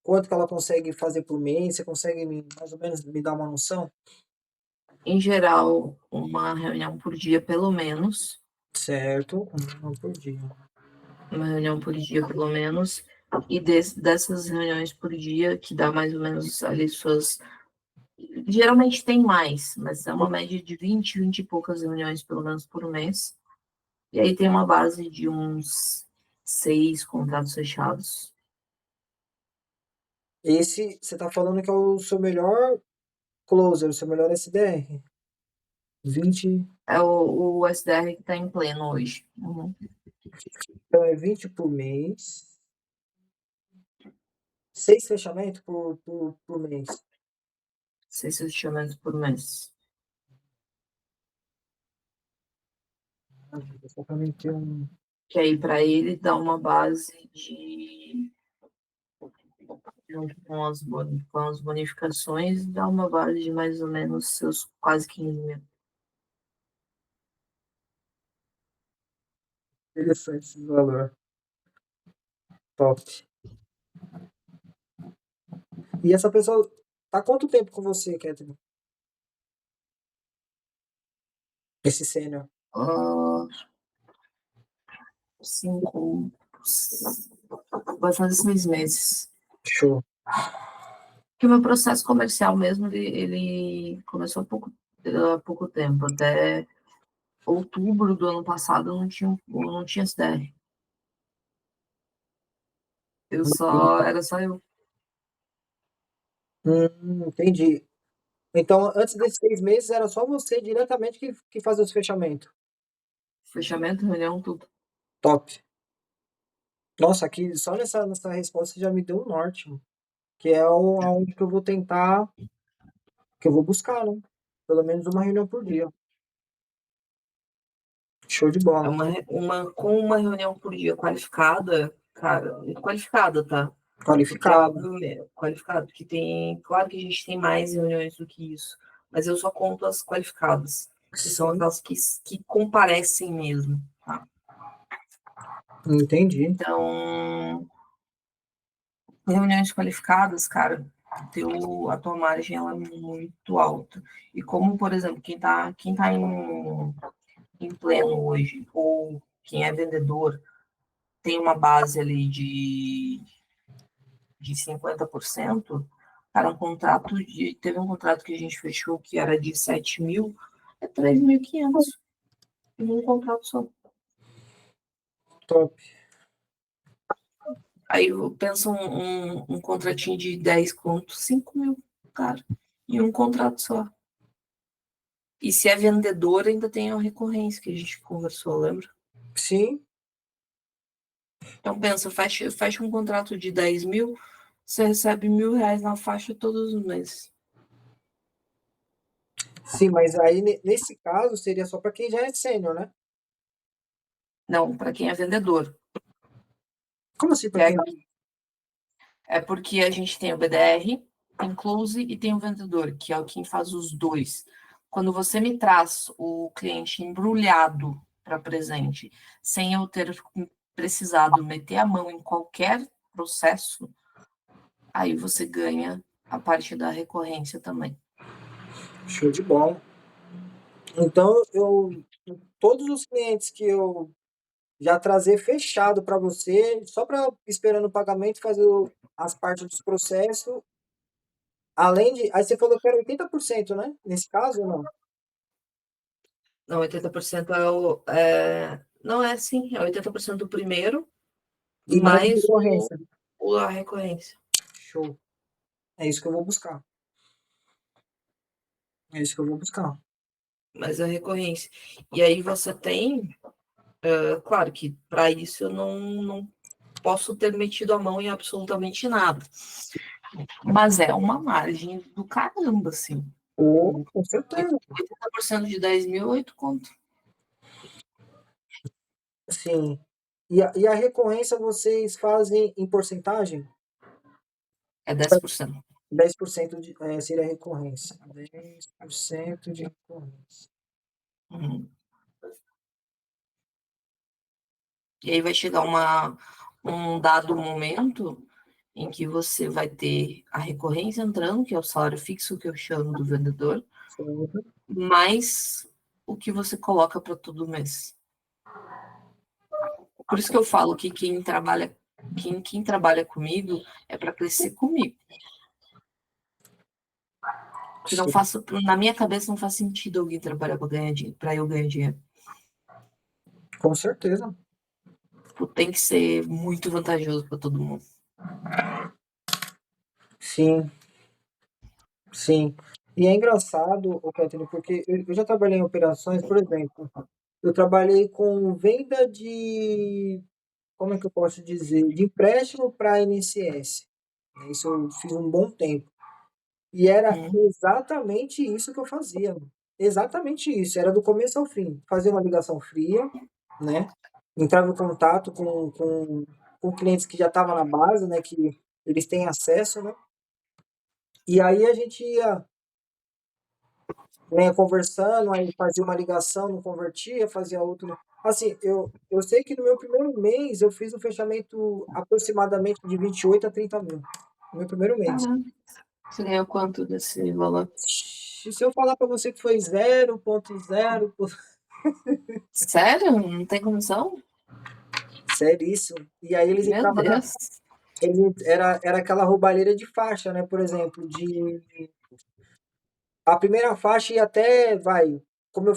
S2: Quanto que ela consegue fazer por mês? Você consegue mais ou menos me dar uma noção?
S1: Em geral, uma reunião por dia, pelo menos.
S2: Certo, uma por dia.
S1: Uma reunião por dia, pelo menos. E dessas reuniões por dia, que dá mais ou menos ali suas. Geralmente tem mais, mas é uma média de 20 e poucas reuniões, pelo menos por mês. E aí tem uma base de uns 6 contratos fechados.
S2: Esse, você está falando que é o seu melhor closer, o seu melhor SDR. 20,
S1: É o SDR que está em pleno hoje. Uhum.
S2: então é 20 por mês. 6 fechamentos por mês.
S1: 6 fechamentos por mês.
S2: Só para mim ter um.
S1: Que aí para ele dá uma base de, junto com as bonificações, dá uma base de mais ou menos seus quase 15 mil.
S2: Interessante esse valor. Top. E essa pessoa tá há quanto tempo com você, Catherine? Esse sênior.
S1: Ah, 5, vai fazer 6 meses.
S2: Show.
S1: Porque o meu processo comercial mesmo, ele começou há pouco tempo. Até outubro do ano passado eu não tinha SDR. Era só eu.
S2: Entendi. Então, antes desses 6 meses, era só você diretamente que fazia os fechamentos.
S1: Fechamento, reunião, tudo.
S2: Top. Nossa, aqui só nessa resposta já me deu um norte, mano. Que é aonde que eu vou tentar, que eu vou buscar, né? Pelo menos uma reunião por dia. Show de
S1: É
S2: bola.
S1: com uma reunião por dia qualificada, cara, qualificada, tá? Porque é
S2: Qualificado.
S1: óbvio, qualificado, porque tem, claro que a gente tem mais reuniões do que isso, mas eu só conto as qualificadas, que são
S2: Sim,
S1: aquelas que comparecem mesmo, tá?
S2: entendi.
S1: Então, reuniões qualificadas, cara, a tua margem ela é muito alta. E como, por exemplo, quem tá em pleno hoje, ou quem é vendedor, tem uma base ali de 50%, cara, teve um contrato que a gente fechou que era de 7 mil, é 3.500 em um contrato só.
S2: Top.
S1: Aí pensa um contratinho de 10 contos, 5 mil, cara, em um contrato só. E se é vendedor, ainda tem a recorrência que a gente conversou, lembra?
S2: Sim,
S1: Então pensa, fecha um contrato de 10 mil, você recebe R$ 1.000 na faixa todos os meses.
S2: sim, mas aí nesse caso seria só para quem já é sênior, né?
S1: Não, para quem é vendedor.
S2: Como assim
S1: Que
S2: para quem.
S1: é porque a gente tem o BDR, tem close e tem o vendedor, que é o quem faz os dois. Quando você me traz o cliente embrulhado para presente, sem eu ter precisado meter a mão em qualquer processo, aí você ganha a parte da recorrência também.
S2: Show de bola. Então, todos os clientes que eu já trazer fechado para você, só para esperando o pagamento, fazer as partes dos processos, além de. Aí você falou que era 80%, né? Nesse caso ou não?
S1: Não, 80% Não é assim, é 80% do primeiro,
S2: E mais
S1: mais
S2: recorrência.
S1: a recorrência.
S2: Show. É isso que eu vou buscar. É isso que eu vou buscar.
S1: Mais a recorrência. E aí você tem, claro que para isso eu não posso ter metido a mão em absolutamente nada. Mas é uma margem do caramba, assim.
S2: Oh, com certeza.
S1: 80% de 10 mil, 8 conto.
S2: Sim. E a recorrência vocês fazem em porcentagem?
S1: É 10%.
S2: 10% seria a recorrência. 10% de recorrência.
S1: Uhum. E aí vai chegar um dado momento em que você vai ter a recorrência entrando, que é o salário fixo que eu chamo do vendedor,
S2: Certo.
S1: mais o que você coloca para todo mês. Por isso que eu falo que quem trabalha comigo é para crescer comigo. Que não
S2: Sim,
S1: faço, na minha cabeça não faz sentido alguém trabalhar para eu ganhar dinheiro.
S2: com certeza.
S1: Tem que ser muito vantajoso para todo mundo.
S2: Sim, sim. E é engraçado, Catherine, porque eu já trabalhei em operações, por exemplo, eu trabalhei com venda de, como é que eu posso dizer, de empréstimo para INSS. Isso eu fiz um bom tempo. E era
S1: Hum.
S2: exatamente isso que eu fazia. Exatamente isso. Era do começo ao fim. Fazia uma ligação fria, né? Entrava em contato com clientes que já estavam na base, né? Que eles têm acesso, né? E aí a gente ia, né, conversando, aí fazia uma ligação, não convertia, fazia outro. Assim, eu sei que no meu primeiro mês eu fiz um fechamento aproximadamente de 28 a 30 mil. No meu primeiro mês.
S1: Caramba. Você ganhou quanto desse valor?
S2: Se eu falar para você que foi 0,0,
S1: Sério? Não tem comissão?
S2: seríssimo. E aí eles
S1: Meu
S2: entravam
S1: Deus.
S2: era aquela roubalheira de faixa, né? Por exemplo, de a primeira faixa ia até, vai, como eu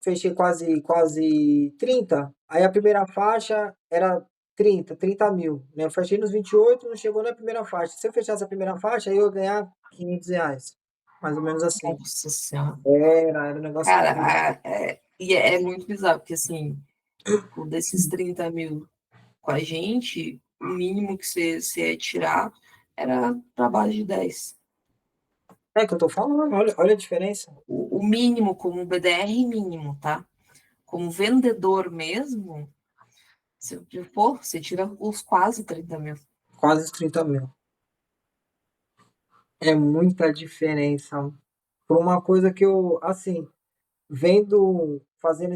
S2: fechei quase 30, aí a primeira faixa era 30 mil, né? Eu fechei nos 28, não chegou na primeira faixa. Se eu fechasse a primeira faixa, aí eu ia ganhar R$ 500, mais ou menos assim.
S1: Nossa Senhora.
S2: Era um negócio incrível.
S1: Cara, e é muito bizarro, porque assim, desses 30 mil com a gente, o mínimo que você ia tirar era para baixo de 10.
S2: É que eu tô falando, olha a diferença.
S1: O mínimo, como BDR mínimo, tá? Como vendedor mesmo, você tira os quase 30 mil.
S2: Quase 30 mil. É muita diferença. Por uma coisa que eu, assim, fazendo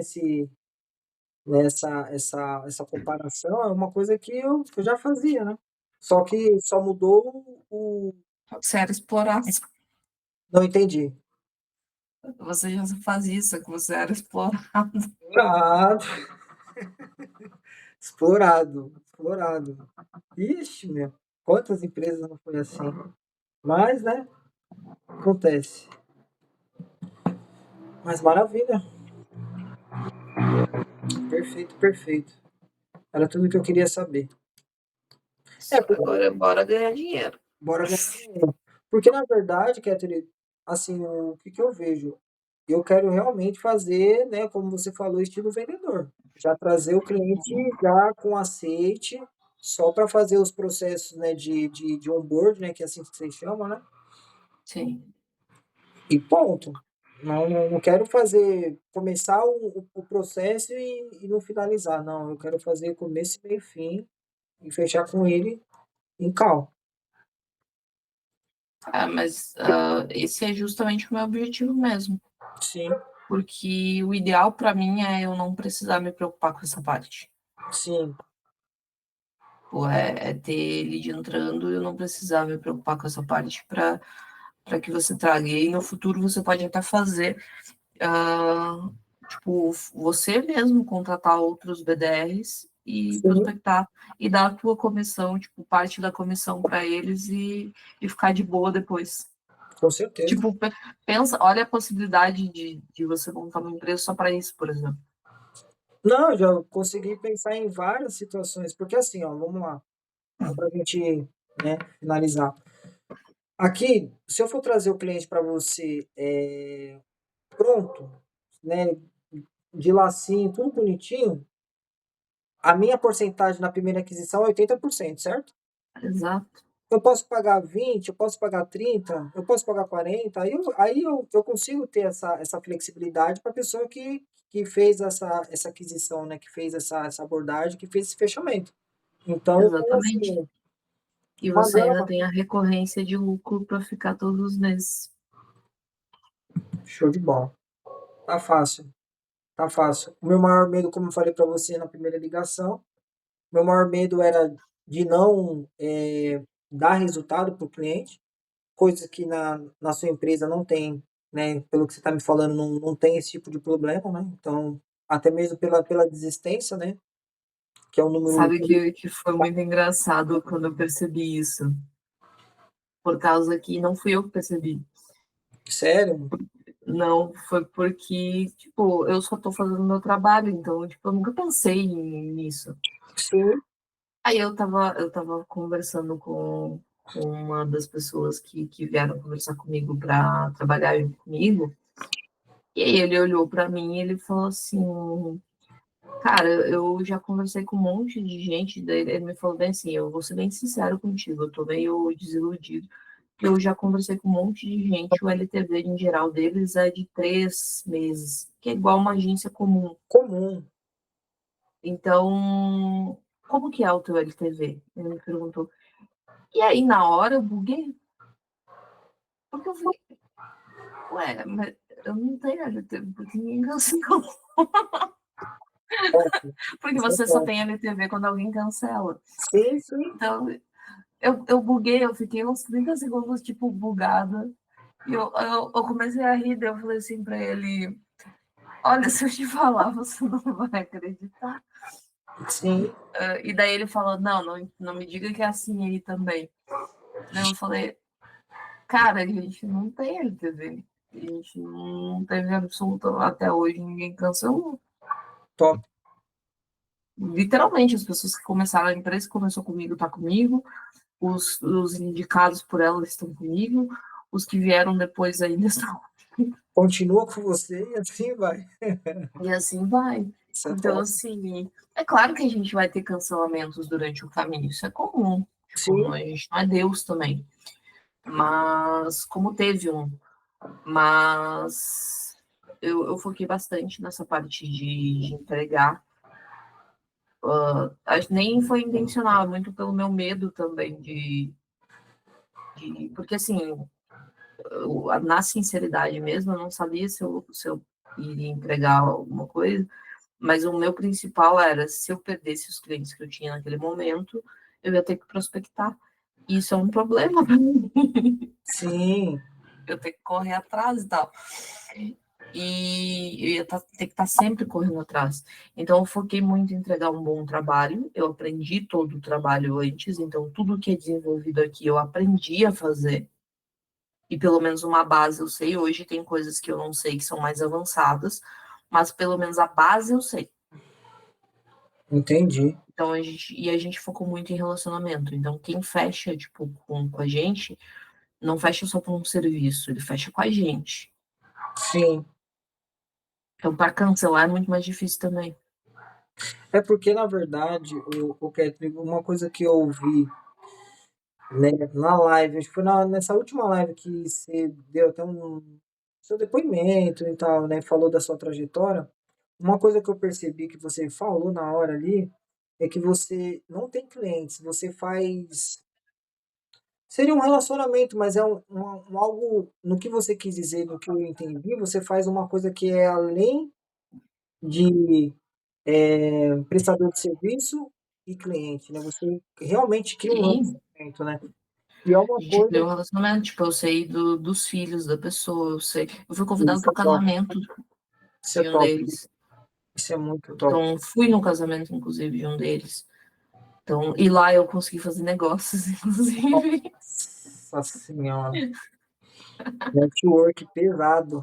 S2: essa comparação, é uma coisa que eu já fazia, né? Só que só mudou o.
S1: Você era explorado.
S2: Não entendi.
S1: Você já faz isso, que você era explorado.
S2: Explorado, explorado. Ixi, meu, quantas empresas não foi assim? Mas, né, acontece. Mas maravilha, perfeito, perfeito. Era tudo que eu queria saber. É,
S1: Agora, bora ganhar dinheiro.
S2: bora ganhar dinheiro. Porque, na verdade, Catherine, assim, o que eu vejo? Eu quero realmente fazer, né, como você falou, estilo vendedor. Já trazer o cliente já com aceite, só para fazer os processos, né, de onboard, né, que é assim que vocês chamam, né?
S1: Sim.
S2: E ponto. Não quero começar o processo e não finalizar. Não, eu quero fazer começo, meio e fim e fechar com ele em cal.
S1: Mas esse é justamente o meu objetivo mesmo.
S2: Sim,
S1: Porque o ideal para mim é eu não precisar me preocupar com essa parte.
S2: sim,
S1: Pô, é ter lead entrando e eu não precisar me preocupar com essa parte para que você traga. E aí no futuro você pode até fazer, ah, tipo, você mesmo contratar outros BDRs e
S2: sim,
S1: prospectar e dar a tua comissão, tipo, parte da comissão para eles e ficar de boa depois.
S2: com certeza.
S1: Tipo, pensa, olha a possibilidade de você montar uma empresa só para isso, por exemplo.
S2: Não, eu já consegui pensar em várias situações, porque assim, ó, vamos lá, só pra gente, né, finalizar. Aqui, se eu for trazer o cliente para você, pronto, né, de lacinho, tudo bonitinho, a minha porcentagem na primeira aquisição é 80%, certo?
S1: Exato,
S2: Eu posso pagar 20, eu posso pagar 30, eu posso pagar 40, aí eu consigo ter essa flexibilidade para a pessoa que fez essa aquisição, né, que fez essa abordagem, que fez esse fechamento. Então eu tenho,
S1: exatamente.
S2: assim,
S1: E
S2: uma
S1: você ainda
S2: gama.
S1: tem a recorrência de lucro para ficar todos os meses.
S2: Show de bola. Tá fácil, tá fácil. O meu maior medo, como eu falei para você na primeira ligação, meu maior medo era de não, dar resultado para o cliente, coisa que na sua empresa não tem, né, pelo que você está me falando, não tem esse tipo de problema, né, então, até mesmo pela desistência, né, que é um número
S1: Sabe que foi muito engraçado quando eu percebi isso. Por causa que não fui eu que percebi.
S2: sério.
S1: Não, foi porque, tipo, eu só tô fazendo meu trabalho, então, tipo, eu nunca pensei nisso.
S2: Sim,
S1: Aí eu tava conversando com uma das pessoas que vieram conversar comigo para trabalhar comigo, e aí ele olhou para mim e ele falou assim, cara, eu já conversei com um monte de gente, daí ele me falou bem assim, eu vou ser bem sincero contigo, eu tô meio desiludido, porque eu já conversei com um monte de gente, o LTV em geral deles é de 3 meses, que é igual uma agência comum.
S2: comum.
S1: Então, como que é o teu LTV? Ele me perguntou. E aí, na hora, eu buguei, porque eu falei, ué, mas eu não tenho LTV, porque ninguém cancelou.
S2: Top,
S1: Porque
S2: isso é
S1: você só
S2: top.
S1: tem LTV quando alguém cancela.
S2: Sim, sim.
S1: Então, eu buguei, eu fiquei uns 30 segundos, tipo, bugada. E eu comecei a rir, daí eu falei assim pra ele: olha, se eu te falar, você não vai acreditar.
S2: Sim,
S1: E daí ele falou: não, não me diga que é assim aí também. Daí eu falei: cara, a gente não tem LTV. A gente não teve absoluta até hoje, ninguém cancelou.
S2: top.
S1: Literalmente, as pessoas que começaram, a empresa que começou comigo tá comigo, os indicados por ela estão comigo, os que vieram depois ainda estão.
S2: Continua com você e assim vai.
S1: E assim vai.
S2: Isso é
S1: Então,
S2: top.
S1: assim, é claro que a gente vai ter cancelamentos durante o caminho, isso é comum. Tipo,
S2: Sim,
S1: a gente não é Deus também. Mas, como teve um. Mas eu foquei bastante nessa parte de entregar. Nem foi intencional, é muito pelo meu medo também porque assim, na sinceridade mesmo, eu não sabia se eu iria entregar alguma coisa, mas o meu principal era, se eu perdesse os clientes que eu tinha naquele momento, eu ia ter que prospectar. Isso é um problema para mim,
S2: sim,
S1: eu tenho que correr atrás e tal. E eu ia ter que estar sempre correndo atrás. Então, eu foquei muito em entregar um bom trabalho. Eu aprendi todo o trabalho antes, então, tudo que é desenvolvido aqui eu aprendi a fazer. E pelo menos uma base eu sei. Hoje tem coisas que eu não sei que são mais avançadas, mas pelo menos a base eu sei.
S2: entendi.
S1: Então, a gente focou muito em relacionamento. Então, quem fecha, tipo, com a gente, não fecha só por um serviço, ele fecha com a gente.
S2: Sim.
S1: Então, para cancelar é muito mais difícil também.
S2: É porque, na verdade, o Catherine, uma coisa que eu ouvi, né, na live, acho que foi nessa última live que você deu até seu depoimento e tal, né, falou da sua trajetória. Uma coisa que eu percebi que você falou na hora ali é que você não tem clientes, você faz. Seria um relacionamento, mas é algo. No que você quis dizer, no que eu entendi, você faz uma coisa que é além de prestador de serviço e cliente, né? Você realmente cria um
S1: Sim,
S2: relacionamento, né? E é uma
S1: a gente
S2: coisa
S1: criou um relacionamento, tipo, eu sei dos filhos da pessoa, eu sei. Eu fui
S2: que
S1: convidado
S2: isso
S1: para
S2: é
S1: o
S2: top.
S1: casamento
S2: Isso é
S1: de um
S2: top.
S1: deles.
S2: Isso é muito top.
S1: Então, fui no casamento, inclusive, de um deles. Então, e lá eu consegui fazer negócios, inclusive.
S2: Nossa senhora. Network pesado.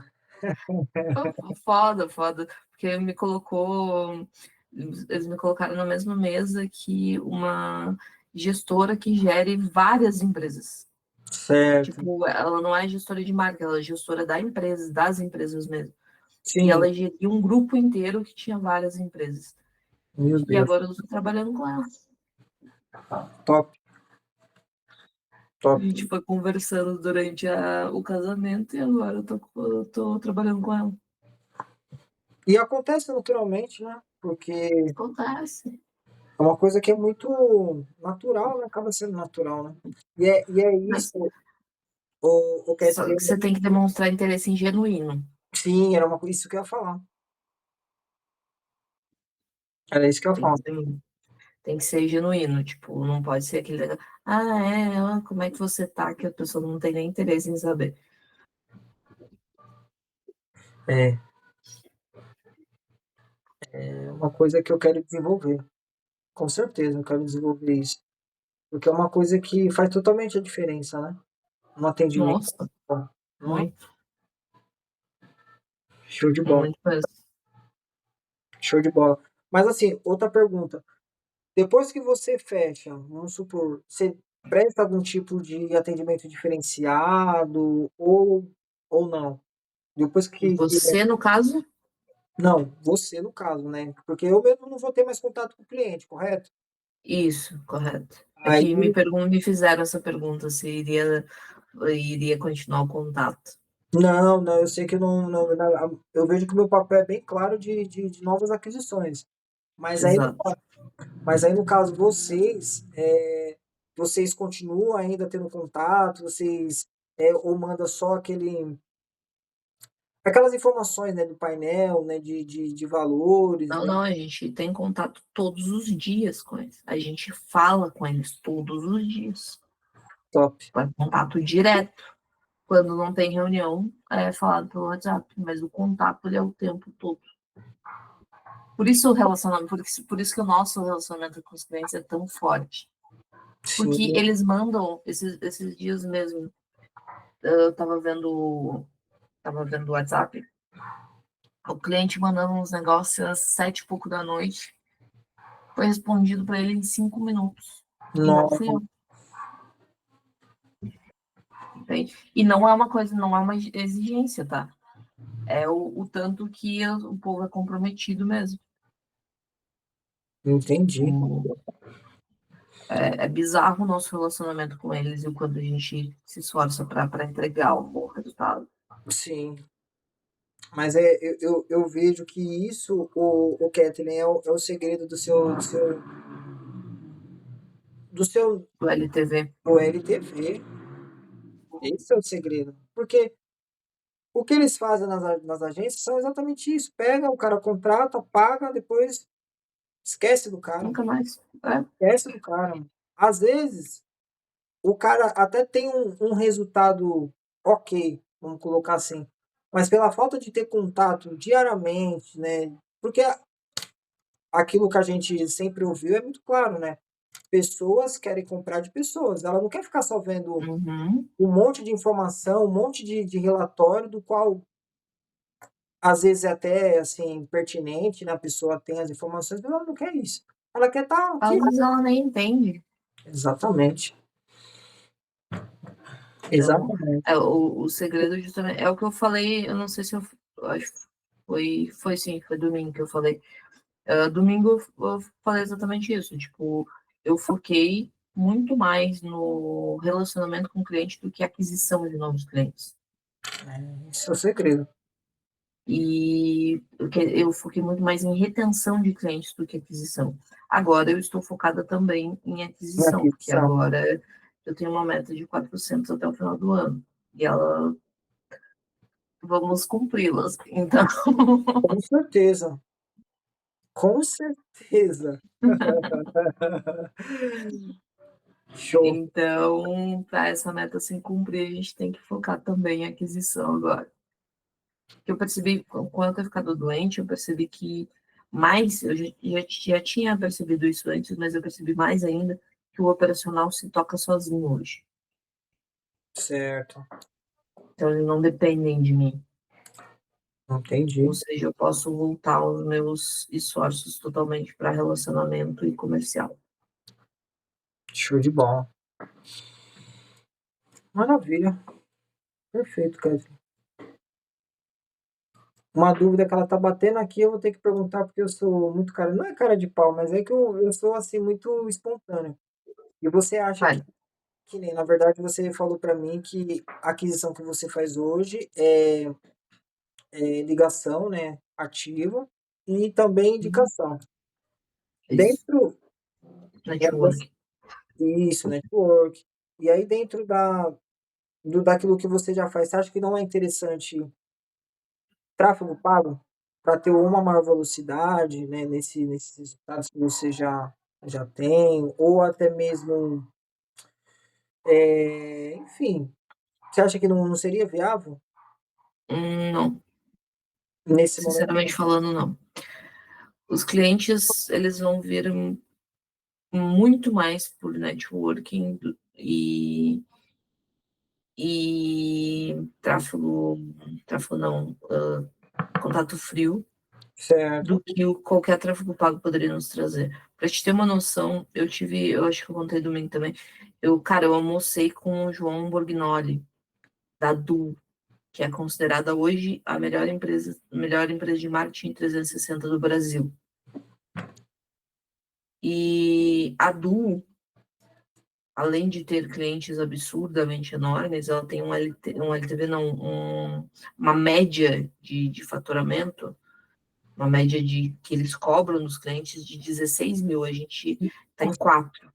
S1: Foda, foda. Porque me colocou. Eles me colocaram na mesma mesa que uma gestora que gere várias empresas.
S2: Certo.
S1: Tipo, ela não é gestora de marca, ela é gestora da empresa, das empresas mesmo. E
S2: Sim,
S1: ela geria um grupo inteiro que tinha várias empresas.
S2: meu
S1: E
S2: Deus.
S1: agora eu estou trabalhando com ela.
S2: Top,
S1: A
S2: top.
S1: gente foi conversando durante o casamento e agora eu tô trabalhando com ela.
S2: E acontece naturalmente, né? Porque
S1: Acontece.
S2: é uma coisa que é muito natural, né? Acaba sendo natural, né? E é isso,
S1: Mas
S2: o
S1: só que
S2: Catherine,
S1: você tem que demonstrar interesse genuíno.
S2: sim, era isso que eu ia falar. Era isso que eu ia
S1: Tem
S2: falar.
S1: que ser, tem que ser genuíno. Tipo, não pode ser aquele negócio, como é que você tá? Que a pessoa não tem nem interesse em saber.
S2: É, é uma coisa que eu quero desenvolver. Com certeza, eu quero desenvolver isso. Porque é uma coisa que faz totalmente a diferença, né? No atendimento.
S1: Nossa,
S2: Nossa,
S1: muito,
S2: show de bola.
S1: muito mesmo.
S2: Show de bola. Mas assim, outra pergunta. Depois que você fecha, vamos supor, você presta algum tipo de atendimento diferenciado ou não? Depois que
S1: Você, no caso,
S2: não, você no caso, né? Porque eu mesmo não vou ter mais contato com o cliente, correto?
S1: isso, correto. É
S2: Aí,
S1: que me fizeram essa pergunta se iria continuar o contato.
S2: não, não, eu sei que eu vejo que o meu papel é bem claro de novas aquisições. Mas aí,
S1: Exato.
S2: mas aí no caso vocês continuam ainda tendo contato, vocês ou manda só aquelas informações, né, do painel, né, de valores,
S1: Não,
S2: né?
S1: não, a gente tem contato todos os dias com eles. A gente fala com eles todos os dias.
S2: Top.
S1: É contato direto. Quando não tem reunião, é falado pelo WhatsApp, mas o contato ele é o tempo todo. Por isso o relacionamento, por isso que o nosso relacionamento com os clientes é tão forte. Porque
S2: Sim,
S1: eles mandam, esses dias mesmo, eu tava vendo o WhatsApp, o cliente mandando uns negócios às 7 e pouco da noite, foi respondido para ele em 5 minutos. E não
S2: não,
S1: fui eu. Entende? E não é uma coisa, não é uma exigência, tá? É o tanto que o povo é comprometido mesmo.
S2: entendi.
S1: O, é bizarro o nosso relacionamento com eles e o quanto a gente se esforça para entregar um bom resultado.
S2: Sim. Mas eu vejo que isso, o Kathleen, é o segredo do seu
S1: Do LTV.
S2: do LTV. Esse é o segredo. Porque o que eles fazem nas agências são exatamente isso. Pega, o cara contrata, paga, depois esquece do cara.
S1: Nunca mais. É.
S2: Esquece do cara. Mano. Às vezes, o cara até tem um resultado ok, vamos colocar assim. Mas pela falta de ter contato diariamente, né? Porque aquilo que a gente sempre ouviu é muito claro, né? Pessoas querem comprar de pessoas. Ela não quer ficar só vendo
S1: Uhum.
S2: um monte de informação, um monte de relatório, do qual às vezes é até assim pertinente, né? A pessoa tem as informações, mas ela não quer isso. Ela quer estar aqui.
S1: Às vezes ela nem entende.
S2: Exatamente.
S1: Então,
S2: Exatamente.
S1: o segredo justamente é o que eu falei. Eu não sei se eu acho que foi sim, foi domingo que eu falei. Domingo eu falei exatamente isso. Tipo, eu foquei muito mais no relacionamento com o cliente do que a aquisição de novos clientes.
S2: Esse é o segredo.
S1: E eu foquei muito mais em retenção de clientes do que aquisição. Agora eu estou focada também em
S2: Na
S1: aquisição, porque
S2: aquisição.
S1: agora eu tenho uma meta de 400 até o final do ano. E ela, vamos cumpri-las. Então,
S2: Com certeza. Com certeza. Show.
S1: então, para essa meta se cumprir, a gente tem que focar também em aquisição agora. Eu percebi, quando eu ter ficado doente, eu percebi que mais, já tinha percebido isso antes, mas eu percebi mais ainda que o operacional se toca sozinho hoje.
S2: Certo.
S1: Então, eles não dependem de mim. Ou
S2: Entendi.
S1: seja, eu posso voltar os meus esforços totalmente para relacionamento e comercial.
S2: Show de bola. Maravilha. Perfeito, Catherine. Uma dúvida que ela tá batendo aqui, eu vou ter que perguntar, porque eu sou muito cara. Não é cara de pau, mas é que eu sou assim, muito espontâneo. E você acha
S1: Vale.
S2: que nem, na verdade, você falou para mim que a aquisição que você faz hoje é ligação, né, ativa e também
S1: Uhum.
S2: indicação.
S1: Isso.
S2: Dentro
S1: Network.
S2: isso, network. E aí dentro daquilo que você já faz, você acha que não é interessante tráfego pago para ter uma maior velocidade, né, nesses resultados que você já tem, ou até mesmo, enfim, você acha que não seria viável
S1: Não.
S2: nesse momento?
S1: Sinceramente falando, não. Os clientes, eles vão vir muito mais por networking e tráfego não, contato frio, do
S2: Certo,
S1: que qualquer tráfego pago poderia nos trazer. Para te ter uma noção, eu acho que eu contei domingo também, eu almocei com o João Borgnoli, da Du, que é considerada hoje a melhor empresa de marketing 360 do Brasil. E a Du, além de ter clientes absurdamente enormes, ela tem um LTV, não, uma média de faturamento, uma média de que eles cobram dos clientes de 16 mil. A gente está em 4,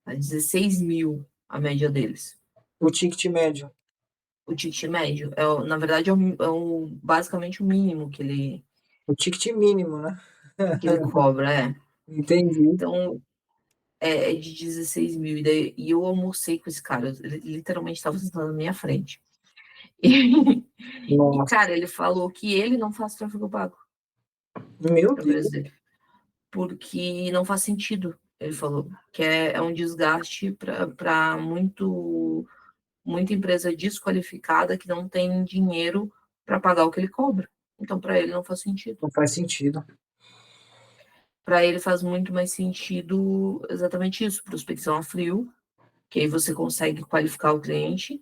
S1: tá? 16 mil a média deles.
S2: o ticket médio,
S1: O ticket médio, na verdade, basicamente o mínimo
S2: o ticket mínimo, né?
S1: que ele cobra, é.
S2: Entendi.
S1: Então, é de 16 mil. E eu almocei com esse cara, ele literalmente estava sentado na minha frente. E,
S2: Nossa,
S1: cara, ele falou que ele não faz tráfego pago
S2: meu
S1: para a
S2: Deus,
S1: empresa dele, porque não faz sentido. Ele falou que é um desgaste para muita empresa desqualificada que não tem dinheiro para pagar o que ele cobra. Então, para ele não faz sentido.
S2: não faz sentido.
S1: Para ele faz muito mais sentido exatamente isso, prospecção a frio, que aí você consegue qualificar o cliente,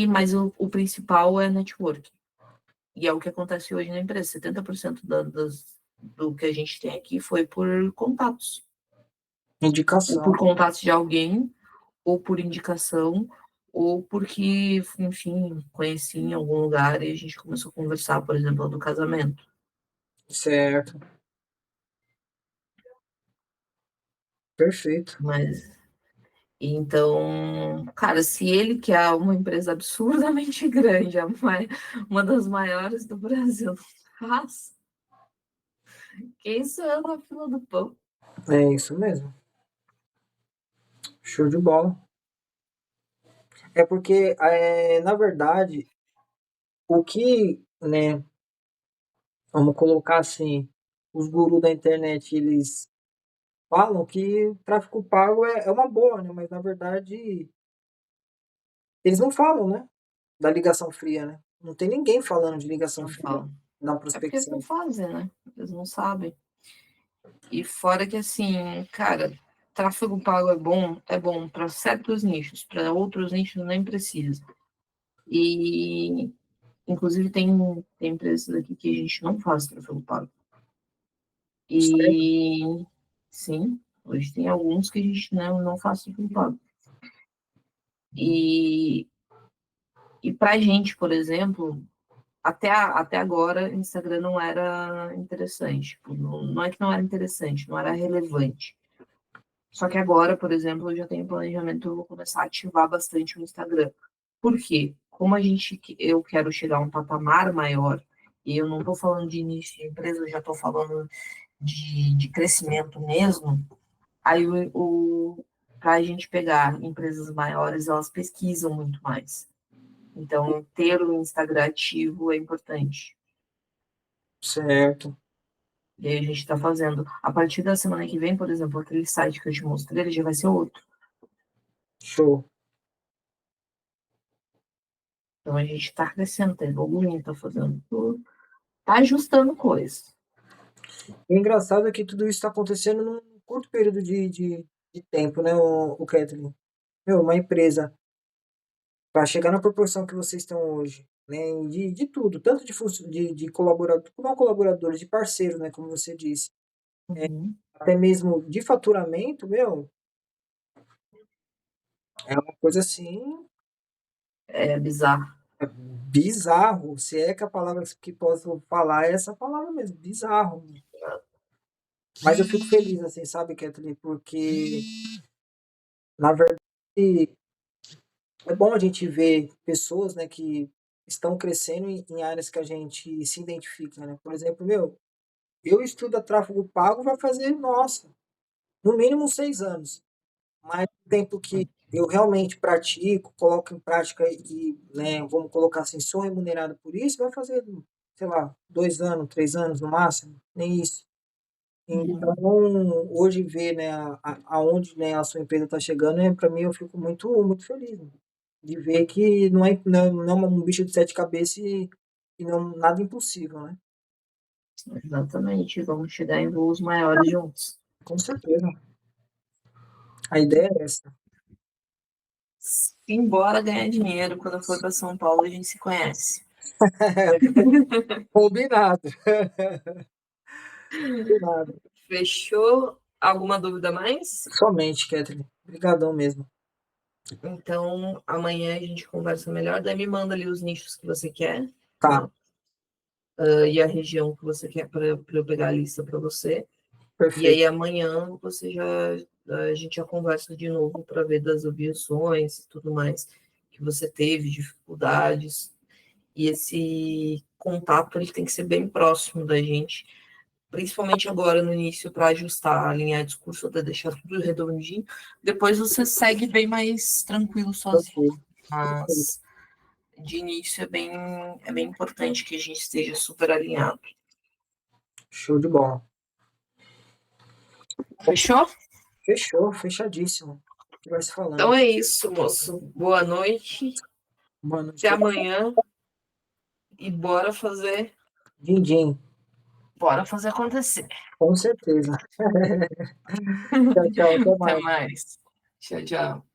S1: mas o principal é network. E é o que acontece hoje na empresa. 70% do que a gente tem aqui foi por contatos. Ou por
S2: Indicação,
S1: contatos de alguém, ou por indicação, ou porque, enfim, conheci em algum lugar e a gente começou a conversar, por exemplo, do casamento.
S2: certo, perfeito.
S1: Mas, então, cara, se ele, que é uma empresa absurdamente grande, uma das maiores do Brasil, faz, quem sou eu na fila do pão?
S2: É isso mesmo. Show de bola. É porque, na verdade, o que, né, vamos colocar assim, os gurus da internet, eles falam que tráfego pago é uma boa, né? Mas na verdade, eles não falam, né? Da ligação fria, né? Não tem ninguém falando de ligação
S1: Não
S2: fria
S1: falo.
S2: na
S1: É porque eles não
S2: prospecção.
S1: fazem, né? Eles não sabem. E fora que assim, cara, tráfego pago é bom para certos nichos, para outros nichos nem precisa. E inclusive tem empresas aqui que a gente não faz tráfego pago.
S2: Sério?
S1: E sim, hoje tem alguns que a gente não faz tráfego pago. E, e pra gente, por exemplo, até agora, Instagram não era interessante. Tipo, não é que não era interessante, não era relevante. Só que agora, por exemplo, eu já tenho planejamento, eu vou começar a ativar bastante o Instagram. Por quê? Eu quero chegar a um patamar maior, e eu não estou falando de início de empresa, eu já estou falando de crescimento mesmo. Aí, para a gente pegar empresas maiores, elas pesquisam muito mais. Então, ter o Instagram ativo é importante.
S2: Certo.
S1: E aí a gente está fazendo. A partir da semana que vem, por exemplo, aquele site que eu te mostrei, ele já vai ser outro.
S2: Show.
S1: Então a gente está crescendo, está evoluindo, está fazendo tudo, está ajustando coisas.
S2: E o engraçado é que tudo isso está acontecendo num curto período de tempo, né, o Kathleen? Meu, uma empresa, para chegar na proporção que vocês estão hoje, né, de tudo, tanto de colaborador, não colaboradores, de parceiros, né, como você disse,
S1: Uhum.
S2: até mesmo de faturamento, meu, é uma coisa assim,
S1: É bizarro.
S2: bizarro, se é que a palavra que posso falar é essa palavra mesmo, bizarro. Mas eu fico feliz, assim, sabe, Kathleen, porque, na verdade, é bom a gente ver pessoas, né, que estão crescendo em áreas que a gente se identifica, né? Por exemplo, meu, eu estudo tráfego pago vai fazer, nossa, no mínimo 6 anos. Mas o tempo que eu realmente pratico, coloco em prática e, né, vamos colocar assim, sou remunerado por isso, vai fazer, sei lá, 2 anos, 3 anos no máximo, nem isso. Então,
S1: Uhum.
S2: hoje ver, né, aonde, né, a sua empresa está chegando, para mim eu fico muito, muito feliz, né, de ver que não é um bicho de sete cabeças e não nada impossível, né?
S1: Exatamente. Vamos chegar em voos maiores juntos.
S2: Com certeza. A ideia é essa.
S1: Embora ganhar dinheiro, quando eu for para São Paulo, a gente se conhece.
S2: Combinado. Combinado.
S1: Fechou? Alguma dúvida mais?
S2: Somente, Catherine. Obrigadão mesmo.
S1: Então, amanhã a gente conversa melhor. Daí me manda ali os nichos que você quer,
S2: Tá,
S1: tá? E a região que você quer para eu pegar a lista para você. E
S2: perfeito.
S1: aí amanhã você já a gente já conversa de novo para ver das objeções e tudo mais que você teve, dificuldades. E esse contato ele tem que ser bem próximo da gente, principalmente agora no início para ajustar, alinhar discurso, até deixar tudo redondinho. Depois você segue bem mais tranquilo sozinho.
S2: Perfeito. Perfeito.
S1: Mas de início é bem importante que a gente esteja super alinhado.
S2: Show de bola.
S1: Fechou?
S2: Fechou, fechadíssimo. A gente vai se falando.
S1: Então é isso, moço. Boa noite.
S2: Boa noite
S1: Até
S2: pra
S1: amanhã e
S2: Din-din.
S1: bora fazer acontecer.
S2: Com certeza. Tchau, tchau. Até
S1: Até
S2: mais.
S1: mais. Tchau, tchau.